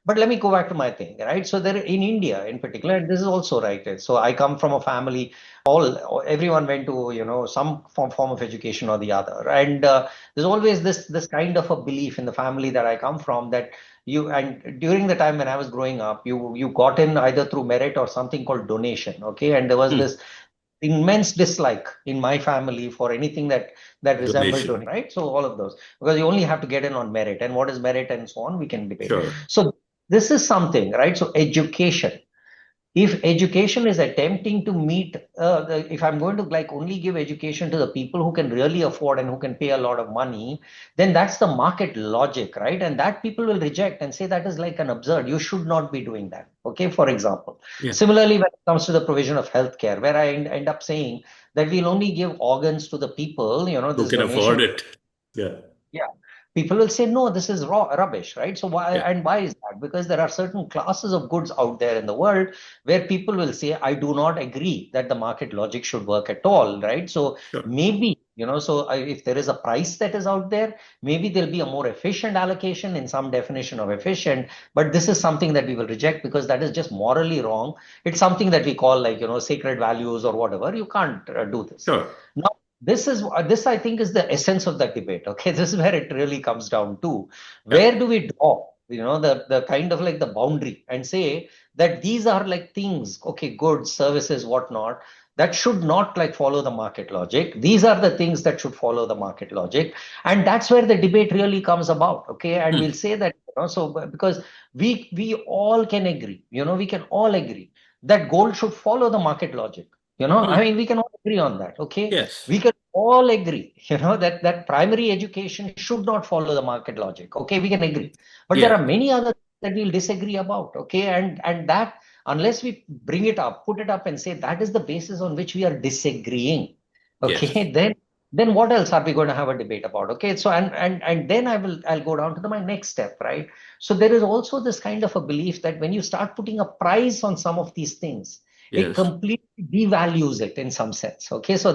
But let me go back to my thing, right? So there in India in particular, and this is also right. So I come from a family, everyone went to, some form of education or the other. And there's always this kind of a belief in the family that I come from that and during the time when I was growing up, you got in either through merit or something called donation. Okay. And there was this immense dislike in my family for anything that resembled donation, right? So all of those, because you only have to get in on merit, and what is merit and so on, we can debate. Sure. So this is something, right? So education. If education is attempting to meet, if I'm going to only give education to the people who can really afford and who can pay a lot of money, then that's the market logic, right? And that people will reject and say that is like an absurd. You should not be doing that. Okay, for example. Similarly, when it comes to the provision of healthcare, where I end up saying that we'll only give organs to the people, who can afford it. Yeah. People will say, no, this is rubbish, right? So why is that? Because there are certain classes of goods out there in the world where people will say, I do not agree that the market logic should work at all, right? So maybe, so if there is a price that is out there, maybe there'll be a more efficient allocation in some definition of efficient, but this is something that we will reject because that is just morally wrong. It's something that we call sacred values or whatever. You can't do this. Sure. Now, this I think is the essence of that debate. Okay, this is where it really comes down to. Where do we draw, the kind of the boundary and say that these are things, okay, goods, services, whatnot, that should not follow the market logic. These are the things that should follow the market logic, and that's where the debate really comes about. Okay, and we'll say that so because we all can agree, we can all agree that gold should follow the market logic. I mean, we can all agree on that. Okay. Yes. We can all agree, that primary education should not follow the market logic. Okay. We can agree. But there are many other that we'll disagree about. Okay. And that, unless we bring it up, put it up and say that is the basis on which we are disagreeing. Okay. Yes. Then what else are we going to have a debate about? Okay. So, and then I'll go down to my next step, right? So there is also this kind of a belief that when you start putting a price on some of these things, it completely devalues it in some sense. Okay, so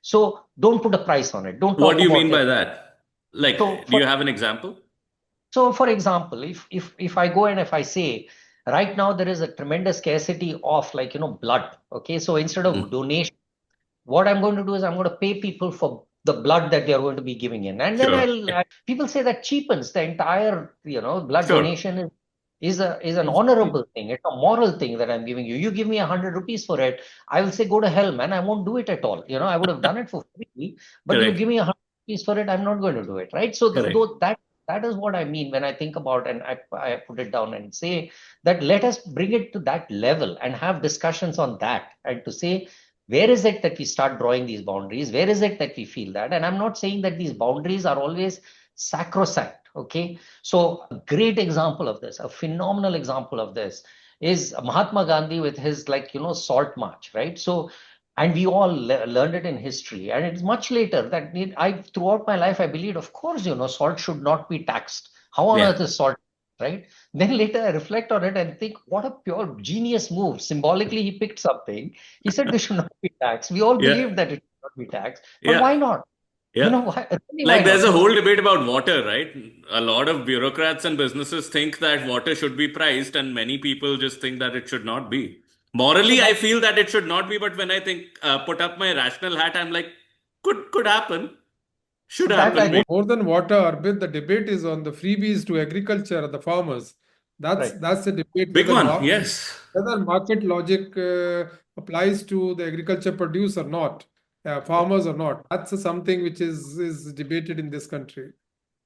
so don't put a price on it. Don't. What do you mean by that? Do you have an example? So, for example, if I go and if I say right now there is a tremendous scarcity of blood. Okay, so instead of donation, what I'm going to do is I'm going to pay people for the blood that they are going to be giving in, and then Sure. people say that cheapens the entire blood Sure. donation is an honorable thing. It's a moral thing that I'm giving you. You give me 100 rupees for it, I will say go to hell, man. I won't do it at all. I would have done it for free, but you Correct. give me 100 rupees for it, I'm not going to do it, right? So Correct. that is what I mean when I think about, and I put it down and say that let us bring it to that level and have discussions on that, and to say where is it that we start drawing these boundaries? Where is it that we feel that? And I'm not saying that these boundaries are always sacrosanct. Okay. So a great example of this, a phenomenal example of this is Mahatma Gandhi with his salt march, right? So, and we all learned it in history, and it's much later that throughout my life I believed, of course, salt should not be taxed. How on earth is salt, right? Then later I reflect on it and think, what a pure genius move. Symbolically, he picked something. He said this should not be taxed. We all believed that it should not be taxed, but why not? Why, really, why Like there's not? a whole debate about water, right? A lot of bureaucrats and businesses think that water should be priced, and many people just think that it should not be. Morally, I feel that it should not be, but when I think, put up my rational hat, I'm like, could happen, should happen. Maybe. More than water, Arpit, the debate is on the freebies to agriculture, the farmers. That's the debate. Big one, yes. Whether market logic applies to the agriculture produce or not, farmers or not. That's something which is debated in this country.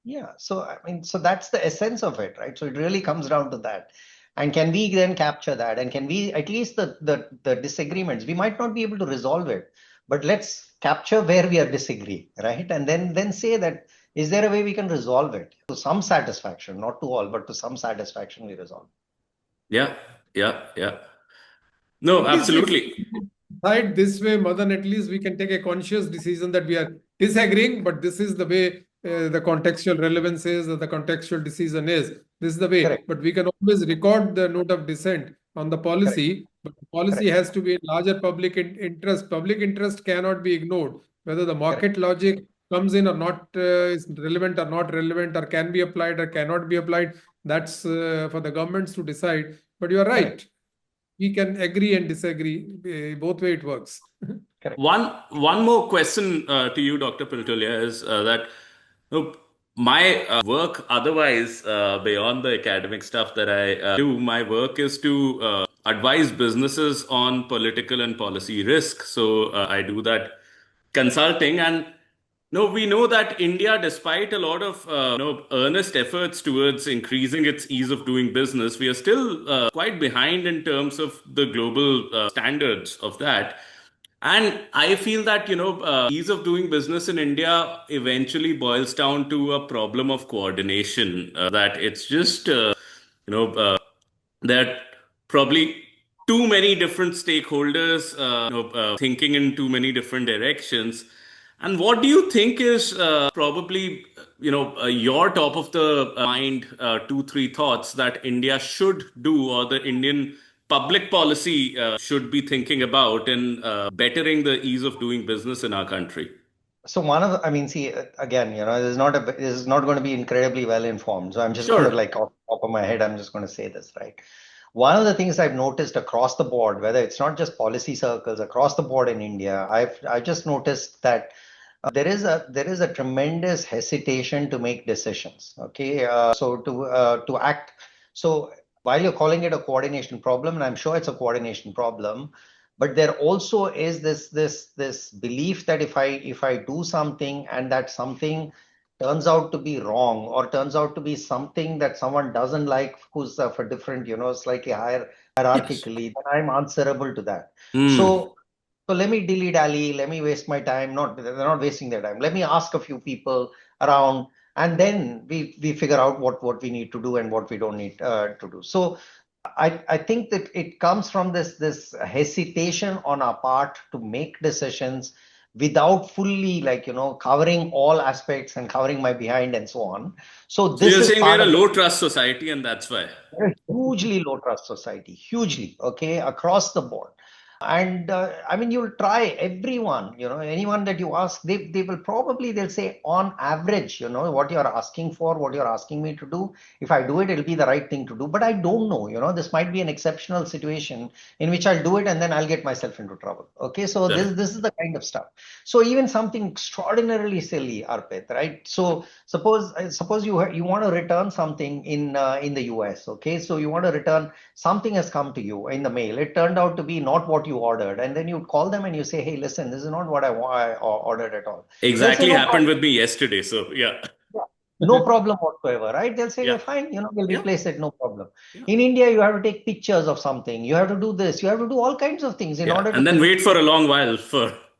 Yeah, so I mean, so that's the essence of it, right? So it really comes down to that. And can we then capture that? And can we, at least the disagreements, we might not be able to resolve it, but let's capture where we are disagreeing, right? And then say that, is there a way we can resolve it to some satisfaction, not to all, but to some satisfaction we resolve. Yeah. No, absolutely. Right, this way, Madan, at least we can take a conscious decision that we are disagreeing, but this is the way the contextual relevance is, or the contextual decision is. This is the way. Correct. But we can always record the note of dissent on the policy, but the policy has to be in larger public interest. Public interest cannot be ignored. Whether the market logic comes in or not, is relevant or not relevant, or can be applied or cannot be applied, that's for the governments to decide. But you are right. We can agree and disagree. Both way it works. One more question to you, Dr. Pillutla, is that my work otherwise, beyond the academic stuff that I do, my work is to advise businesses on political and policy risk. So I do that consulting. And we know that India, despite a lot of earnest efforts towards increasing its ease of doing business, we are still quite behind in terms of the global standards of that. And I feel that, ease of doing business in India eventually boils down to a problem of coordination, that it's just, that probably too many different stakeholders thinking in too many different directions. And what do you think is probably, your top of the mind 2-3 thoughts that India should do, or the Indian public policy should be thinking about in bettering the ease of doing business in our country? So see, again, this is not going to be incredibly well informed. So I'm just Sure. going to off the top of my head, I'm just going to say this, right? One of the things I've noticed across the board, whether it's not just policy circles across the board in India, I've just noticed that there is a tremendous hesitation to make decisions. Okay, so to act. So while you're calling it a coordination problem, and I'm sure it's a coordination problem, but there also is this belief that if I do something and that something turns out to be wrong, or turns out to be something that someone doesn't like, who's for different, slightly higher hierarchically, then I'm answerable to that. So let me dilly-dally, let me waste my time. They're not wasting their time. Let me ask a few people around, and then we figure out what we need to do and what we don't need to do. So I think that it comes from this hesitation on our part to make decisions without fully covering all aspects and covering my behind and so on. So this you're is saying we're a low trust society, and that's why. We're a hugely low trust society, hugely, okay, across the board. And I mean, you'll try everyone, anyone that you ask, they will probably, they'll say on average, what you're asking for, what you're asking me to do. If I do it, it'll be the right thing to do. But I don't know, this might be an exceptional situation in which I'll do it and then I'll get myself into trouble. Okay. So this is the kind of stuff. So even something extraordinarily silly, Arpit, right? So suppose you want to return something in the US. Okay. So you want to return something has come to you in the mail. It turned out to be not what you ordered. And then you call them and you say, hey, listen, this is not what I ordered at all. Exactly Say, no happened problem. with me yesterday. So, yeah. Yeah. No problem whatsoever, right? They'll say, Yeah. fine, we'll Yeah. replace it, no problem. Yeah. In India, you have to take pictures of something. You have to do this. You have to do all kinds of things in order to And then wait for a long while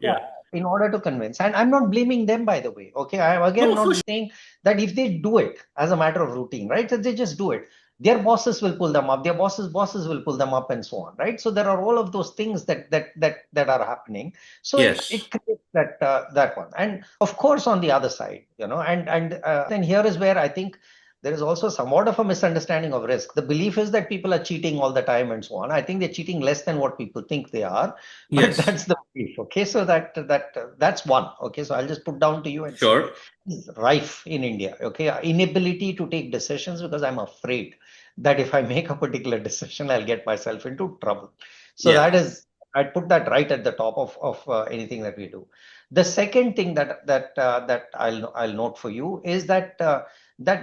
yeah, in order to convince. And I'm not blaming them, by the way. Okay. I'm again No, for not saying that if they do it as a matter of routine, right? That they just do it. Their bosses will pull them up, their bosses will pull them up, and so on, right? So there are all of those things that are happening. So Yes. it creates that one. And of course, on the other side, and here is where I think there is also somewhat of a misunderstanding of risk. The belief is that people are cheating all the time and so on. I think they're cheating less than what people think they are, but Yes. that's the belief. Okay, so that's one. Okay, so I'll just put down to you and Sure. say it's rife in India. Okay, inability to take decisions because I'm afraid that if I make a particular decision, I'll get myself into trouble. So Yeah. that is, I'd put that right at the top of anything that we do. The second thing that I'll note for you is that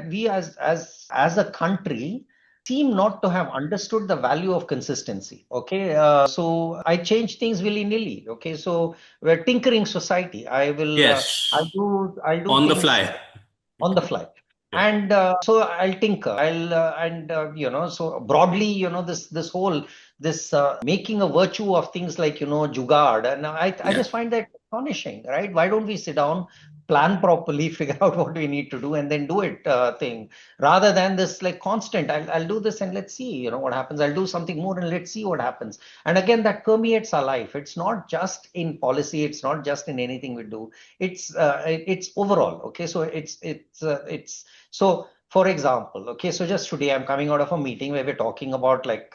we as a country seem not to have understood the value of consistency. Okay, so I change things willy-nilly. Okay, so we're tinkering society. Yes. I'll do On the things fly. on the fly. Yeah. And so I'll tinker. So broadly, this whole this making a virtue of things like jugaad, and I just find that astonishing, right? Why don't we sit down, plan properly, figure out what we need to do, and then do it thing, rather than this like constant. I'll do this and let's see, what happens. I'll do something more and let's see what happens. And again, that permeates our life. It's not just in policy. It's not just in anything we do. It's overall. Okay, so it's so. For example, okay, so just today I'm coming out of a meeting where we're talking about like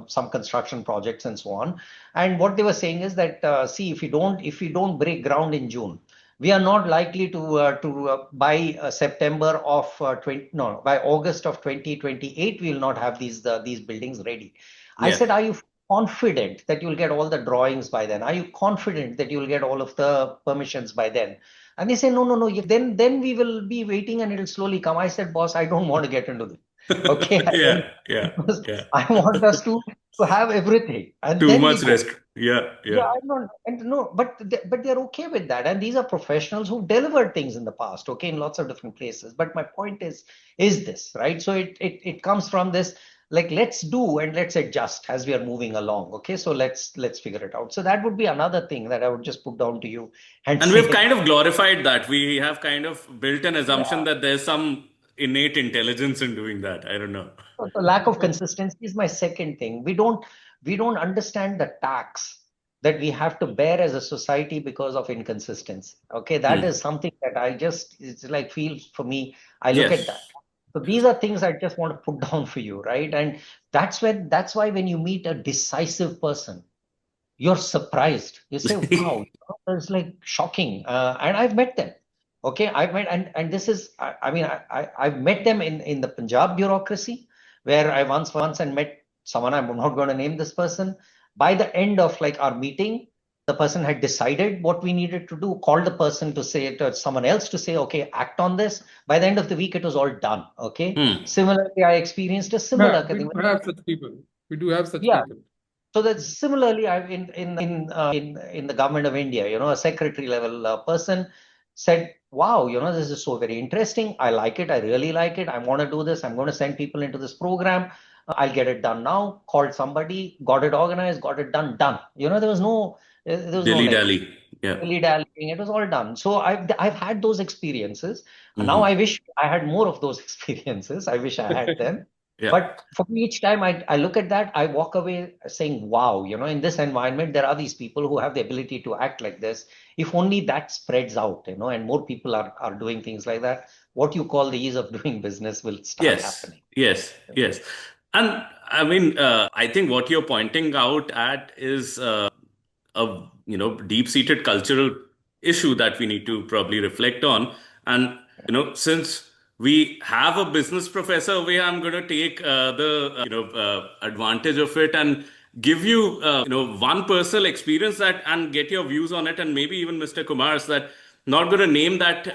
some construction projects and so on, and what they were saying is that see, if we don't break ground in June, we are not likely to by September of 20 no by August of 2028 we will not have these buildings ready. I Yeah. said, are you confident that you'll get all the drawings by then? Are you confident that you'll get all of the permissions by then? And they say, no, no, no. Then we will be waiting and it'll slowly come. I said, boss, I don't want to get into this. Okay. Yeah. Because Yeah. I want us to have everything. And Too then we much go. risk. Yeah. Yeah, Yeah. I don't, and no, but they're okay with that. And these are professionals who've delivered things in the past, okay, in lots of different places. But my point is this, right? So it comes from this, like, let's do and let's adjust as we are moving along. Okay, so let's figure it out. So that would be another thing that I would just put down to you and And we've say, kind of glorified that. We have kind of built an assumption that there's some innate intelligence in doing that. I don't know. so the lack of consistency is my second thing. We don't understand the tax that we have to bear as a society because of inconsistency. Okay, that is something that it's like feels for me. I look at that. Yes. So these are things I just want to put down for you, right? And that's why when you meet a decisive person, you're surprised. You say, wow, it's like shocking. And I've met them. Okay, I've met, and this is, I mean, I've met them in the Punjab bureaucracy, where I once and met someone, I'm not going to name this person. By the end of like our meeting, the person had decided what we needed to do, called the person to say to someone else to say, okay, act on this. By the end of the week, it was all done. Okay. Similarly, I experienced a similar We thing. do have such people. We do have such Yeah. people. So that similarly, I've in the government of India, a secretary level person said, "Wow, this is so very interesting. I like it. I really like it. I want to do this. I'm going to send people into this program. I'll get it done now." Called somebody, got it organized, got it done. Done. There was no Dilly like dally. Yeah. dilly-dallying. It was all done. So I've had those experiences. And now I wish I had more of those experiences. I wish I had them. Yeah. But for me, each time I look at that, I walk away saying, wow, in this environment, there are these people who have the ability to act like this. If only that spreads out, and more people are doing things like that, what you call the ease of doing business will start Yes. happening. Yes. Yes. And I mean, I think what you're pointing out at is a deep-seated cultural issue that we need to probably reflect on. And since we have a business professor over here, I'm going to take the advantage of it and give you one personal experience that and get your views on it, and maybe even Mr. Kumar's, that not going to name that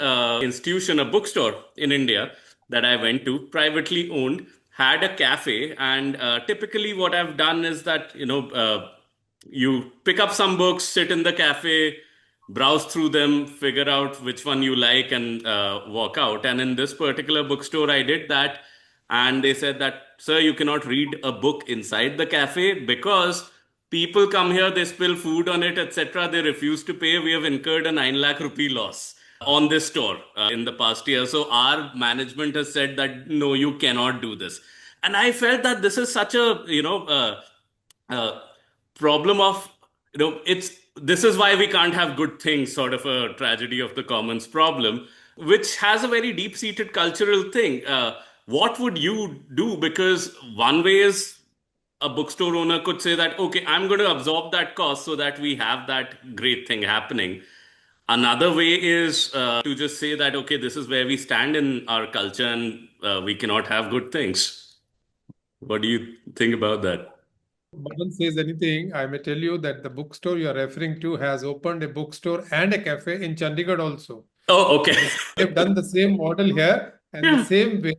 institution, a bookstore in India that I went to, privately owned, had a cafe. And typically what I've done is that you pick up some books, sit in the cafe, browse through them, figure out which one you like, and walk out. And in this particular bookstore, I did that. And they said that, sir, you cannot read a book inside the cafe because people come here, they spill food on it, etc. They refuse to pay. We have incurred a 9 lakh rupee loss on this store in the past year. So our management has said that, no, you cannot do this. And I felt that this is such a, problem of, this is why we can't have good things, sort of a tragedy of the commons problem, which has a very deep-seated cultural thing. What would you do? Because one way is a bookstore owner could say that, okay, I'm going to absorb that cost so that we have that great thing happening. Another way is to just say that, okay, this is where we stand in our culture and we cannot have good things. What do you think about that? Madan says anything, I may tell you that the bookstore you are referring to has opened a bookstore and a cafe in Chandigarh also. Oh, okay. They've done the same model here, and the same way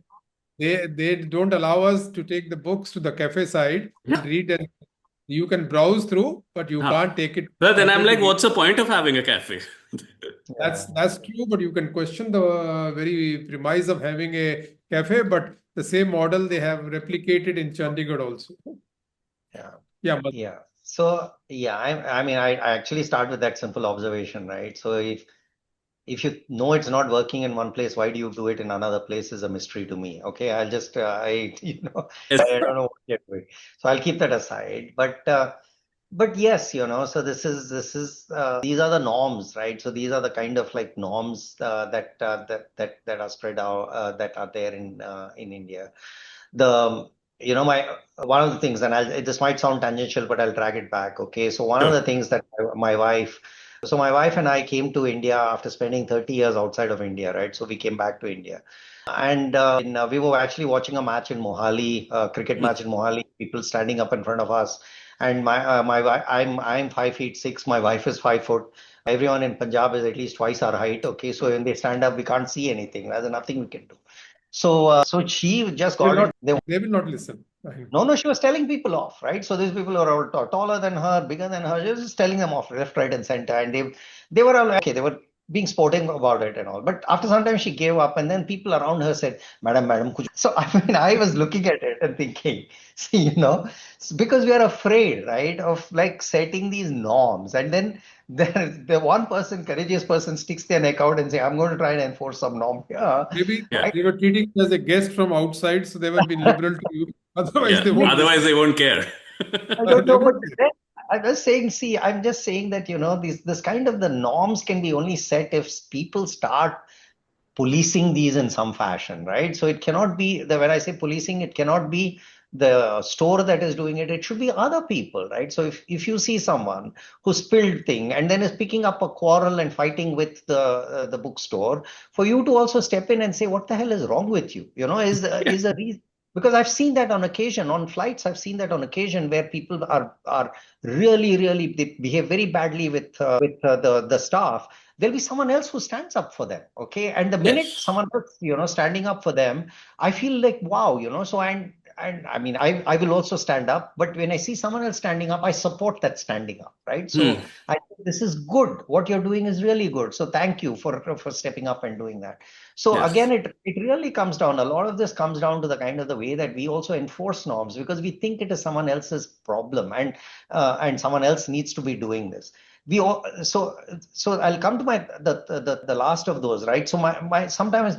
they don't allow us to take the books to the cafe side and read, and you can browse through, but you can't take it. Well, then I'm like, what's the point of having a cafe? That's true, but you can question the very premise of having a cafe, but the same model they have replicated in Chandigarh also. Yeah. So I actually start with that simple observation, right? So if you know it's not working in one place, why do you do it in another place is a mystery to me. Okay, I'll just I don't know what you're doing, so I'll keep that aside. But yes, so this is these are the norms, right? So these are the kind of like norms that are spread out that are there in India. One of the things, and this might sound tangential, but I'll drag it back. Okay, so one of the things that my wife and I came to India after spending 30 years outside of India, right? So we came back to India, and we were actually watching a match in Mohali, cricket match in Mohali. People standing up in front of us, and my wife, I'm 5'6", my wife is 5 foot. Everyone in Punjab is at least twice our height. Okay, so when they stand up, we can't see anything. There's nothing we can do. So she just got it. They will not listen. No, she was telling people off, right? So these people are all taller than her, bigger than her. She was just telling them off left, right, and center. And they were all okay. They were being sporting about it and all. But after some time, she gave up. And then people around her said, Madam. So I was looking at it and thinking, see, because we are afraid, right, of like setting these norms. And then the one person, courageous person, sticks their neck out and say, I'm going to try and enforce some norm here. Maybe they were treating you as a guest from outside, so they were being liberal to you. Otherwise, they won't care. I don't know, but I was saying, see, I'm just saying that, this kind of the norms can be only set if people start policing these in some fashion, right? So it cannot be, when I say policing, it cannot be the store that is doing it. It should be other people, right? So if you see someone who spilled thing and then is picking up a quarrel and fighting with the bookstore, for you to also step in and say, what the hell is wrong with you? Is a reason. Because I've seen that on occasion, on flights, I've seen that on occasion where people are really, they behave very badly with the staff. There'll be someone else who stands up for them, okay? And the minute someone else, standing up for them, I feel like, wow, so and I mean, I will also stand up, but when I see someone else standing up, I support that standing up, right? So I think this is good. What you're doing is really good. So thank you for stepping up and doing that. So again, it really comes down, a lot of this comes down to the kind of the way that we also enforce norms, because we think it is someone else's problem and someone else needs to be doing this. So I'll come to the last of those, right? So sometimes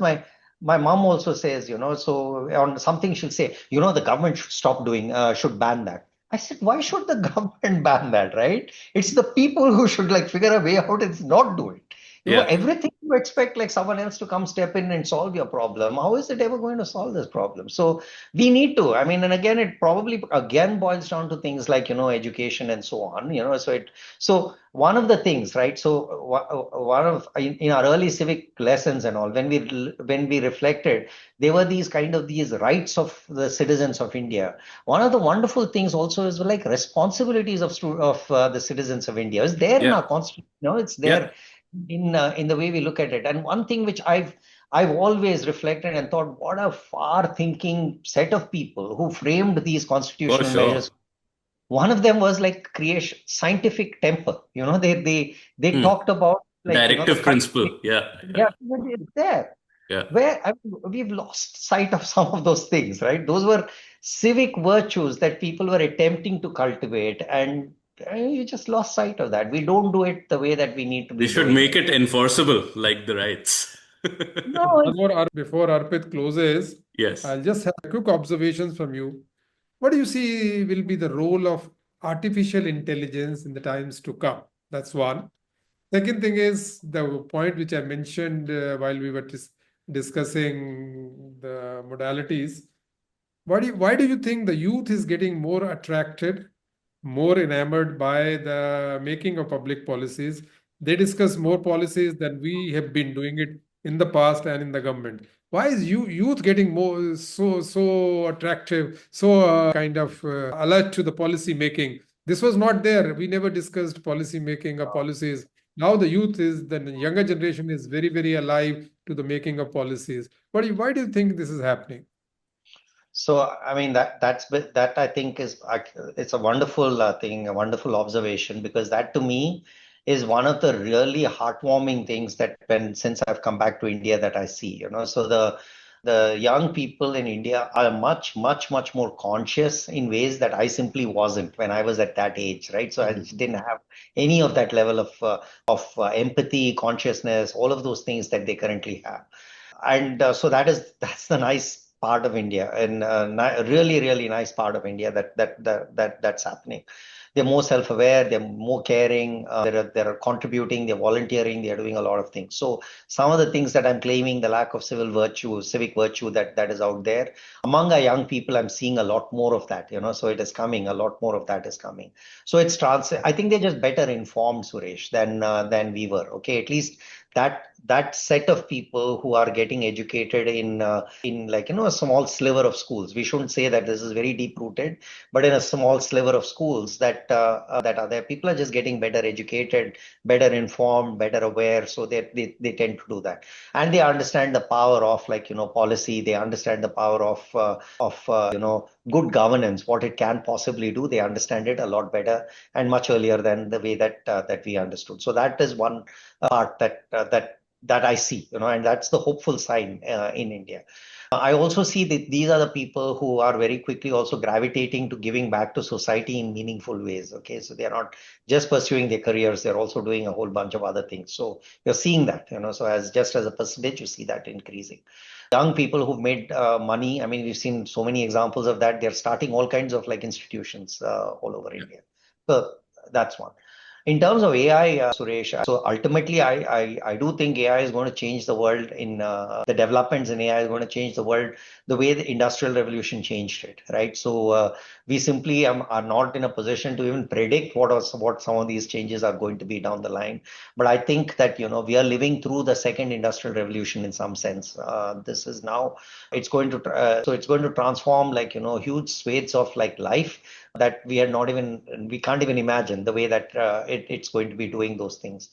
my mom also says, so on something she'll say, the government should ban that. I said, why should the government ban that, right? It's the people who should like figure a way out and not do it. Yeah. Everything you expect like someone else to come step in and solve your problem. How is it ever going to solve this problem? So we need to, I mean, and again, it probably again boils down to things like, education and so on, so one of the things, right? So one of in our early civic lessons and all, when we reflected, there were these rights of the citizens of India. One of the wonderful things also is like responsibilities of the citizens of India is there in Yeah. our constitution. It's Yeah. there in the way we look at it. And one thing which I've always reflected and thought, what a far-thinking set of people who framed these For constitutional sure. measures. One of them was like creation scientific temper. They Hmm. talked about like the Directive principle. Yeah. yeah, it's there. Yeah. Where we've lost sight of some of those things, right? Those were civic virtues that people were attempting to cultivate, and you just lost sight of that. We don't do it the way that we need to They be should doing make it. it enforceable like the rights. No, One more, before Arpit closes, Yes. I'll just have quick observations from you. What do you see will be the role of artificial intelligence in the times to come? That's one. Second thing is the point which I mentioned while we were discussing the modalities. Why do you think the youth is getting more attracted, more enamored by the making of public policies? They discuss more policies than we have been doing it in the past and in the government. Why is youth getting more so attractive, so kind of alert to the policy making? This was not there. We never discussed policy making or policies. Now the younger generation is very, very alive to the making of policies. Why do you think this is happening? so I mean that I think is it's a wonderful thing, a wonderful observation, because that to me is one of the really heartwarming things that when since I've come back to India that I see. So the young people in India are much, much, much more conscious in ways that I simply wasn't when I was at that age, right? So I just didn't have any of that level of empathy, consciousness, all of those things that they currently have. And so that's the nice part of India, and really, really nice part of India that's happening. They're more self-aware, they're more caring, they're contributing, they're volunteering, they're doing a lot of things. So some of the things that I'm claiming, the lack of civic virtue that is out there among our young people, I'm seeing a lot more of that. So it is coming, a lot more of that is coming. So I think they're just better informed, Suresh, than we were. Okay, at least that set of people who are getting educated in like a small sliver of schools. We shouldn't say that this is very deep rooted, but in a small sliver of schools that are there, people are just getting better educated, better informed, better aware. So they tend to do that, and they understand the power of policy. They understand the power of good governance, what it can possibly do. They understand it a lot better and much earlier than the way that we understood. So that is one part that I see, and that's the hopeful sign in India. I also see that these are the people who are very quickly also gravitating to giving back to society in meaningful ways. Okay, so they are not just pursuing their careers; they're also doing a whole bunch of other things. So you're seeing that, so as a percentage, you see that increasing. Young people who've made money. I mean, we've seen so many examples of that. They're starting all kinds of like institutions all over India. So that's one. In terms of AI, Suresh, so ultimately, I do think AI is going to change the world in the developments in AI is going to change the world the way the Industrial Revolution changed it, right? So we simply are not in a position to even predict what some of these changes are going to be down the line. But I think that, we are living through the second Industrial Revolution in some sense. This is now, it's going to transform like, huge swathes of like life that we can't even imagine the way that it's going to be doing those things.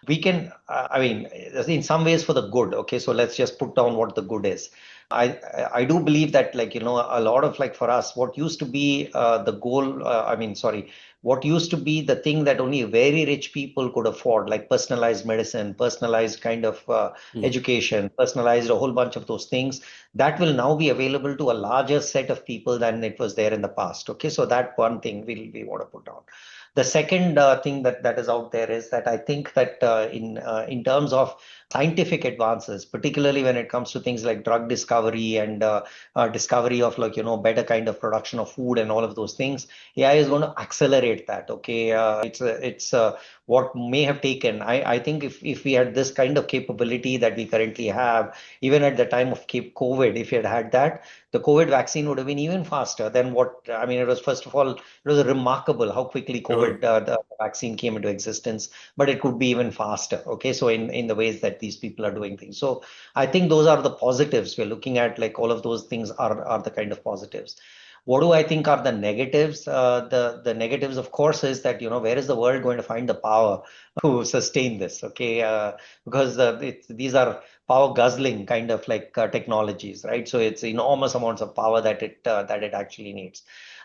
We can, I mean, in some ways for the good. Okay, so let's just put down what the good is. I do believe that like, a lot of like for us, what used to be the goal, what used to be the thing that only very rich people could afford, like personalized medicine, personalized kind of education, personalized a whole bunch of those things, that will now be available to a larger set of people than it was there in the past. Okay, so that one thing we want to put down. The second thing that is out there is that I think that in terms of scientific advances, particularly when it comes to things like drug discovery and discovery of like better kind of production of food and all of those things, AI is going to accelerate appreciate that. Okay, it's what may have taken. I think if we had this kind of capability that we currently have, even at the time of COVID, if we had that, the COVID vaccine would have been even faster than what. I mean, it was first of all, it was remarkable how quickly COVID the vaccine came into existence, but it could be even faster. Okay, so in the ways that these people are doing things, so I think those are the positives we're looking at. Like all of those things are the kind of positives. What do I think are the negatives? The negatives, of course, is that where is the world going to find the power to sustain this? Okay, because these are power guzzling kind of like technologies, right? So it's enormous amounts of power that it actually needs.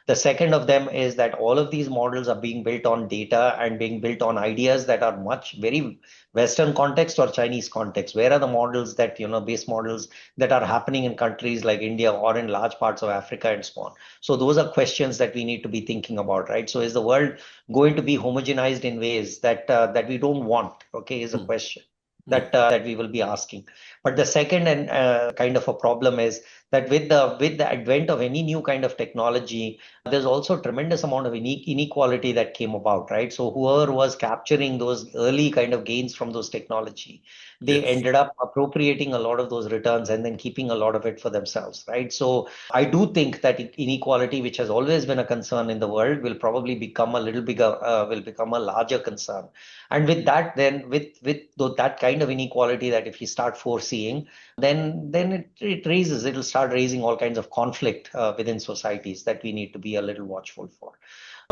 The second of them is that all of these models are being built on data and being built on ideas that are very Western context or Chinese context. Where are the models that, base models that are happening in countries like India or in large parts of Africa and so on? So those are questions that we need to be thinking about, right? So is the world going to be homogenized in ways that we don't want? Okay, is a question that we will be asking. But the second and kind of a problem is that with the advent of any new kind of technology, there's also a tremendous amount of inequality that came about, right? So whoever was capturing those early kind of gains from those technology, they ended up appropriating a lot of those returns and then keeping a lot of it for themselves, right? So I do think that inequality, which has always been a concern in the world, will probably become a little bigger, will become a larger concern. And with that, then with that kind of inequality, that if you start foreseeing, then it'll start raising all kinds of conflict within societies that we need to be a little watchful for.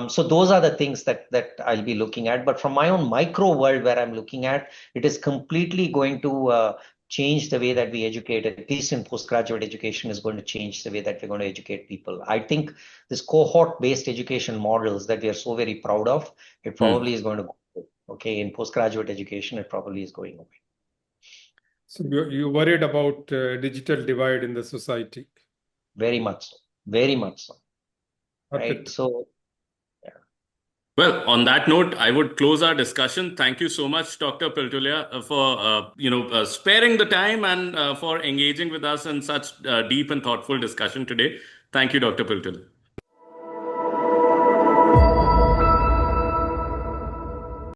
So those are the things that I'll be looking at. But from my own micro world where I'm looking at, it is completely going to change the way that we educate, at least in postgraduate education, is going to change the way that we're going to educate people. I think this cohort-based education models that we are so very proud of, it probably is going to go away. Okay, in postgraduate education, it probably is going away. So you worried about digital divide in the society? Very much so. Very much so. Right. Arpit. So, yeah. Well, on that note, I would close our discussion. Thank you so much, Dr. Pillutla, for sparing the time and for engaging with us in such deep and thoughtful discussion today. Thank you, Dr. Pillutla.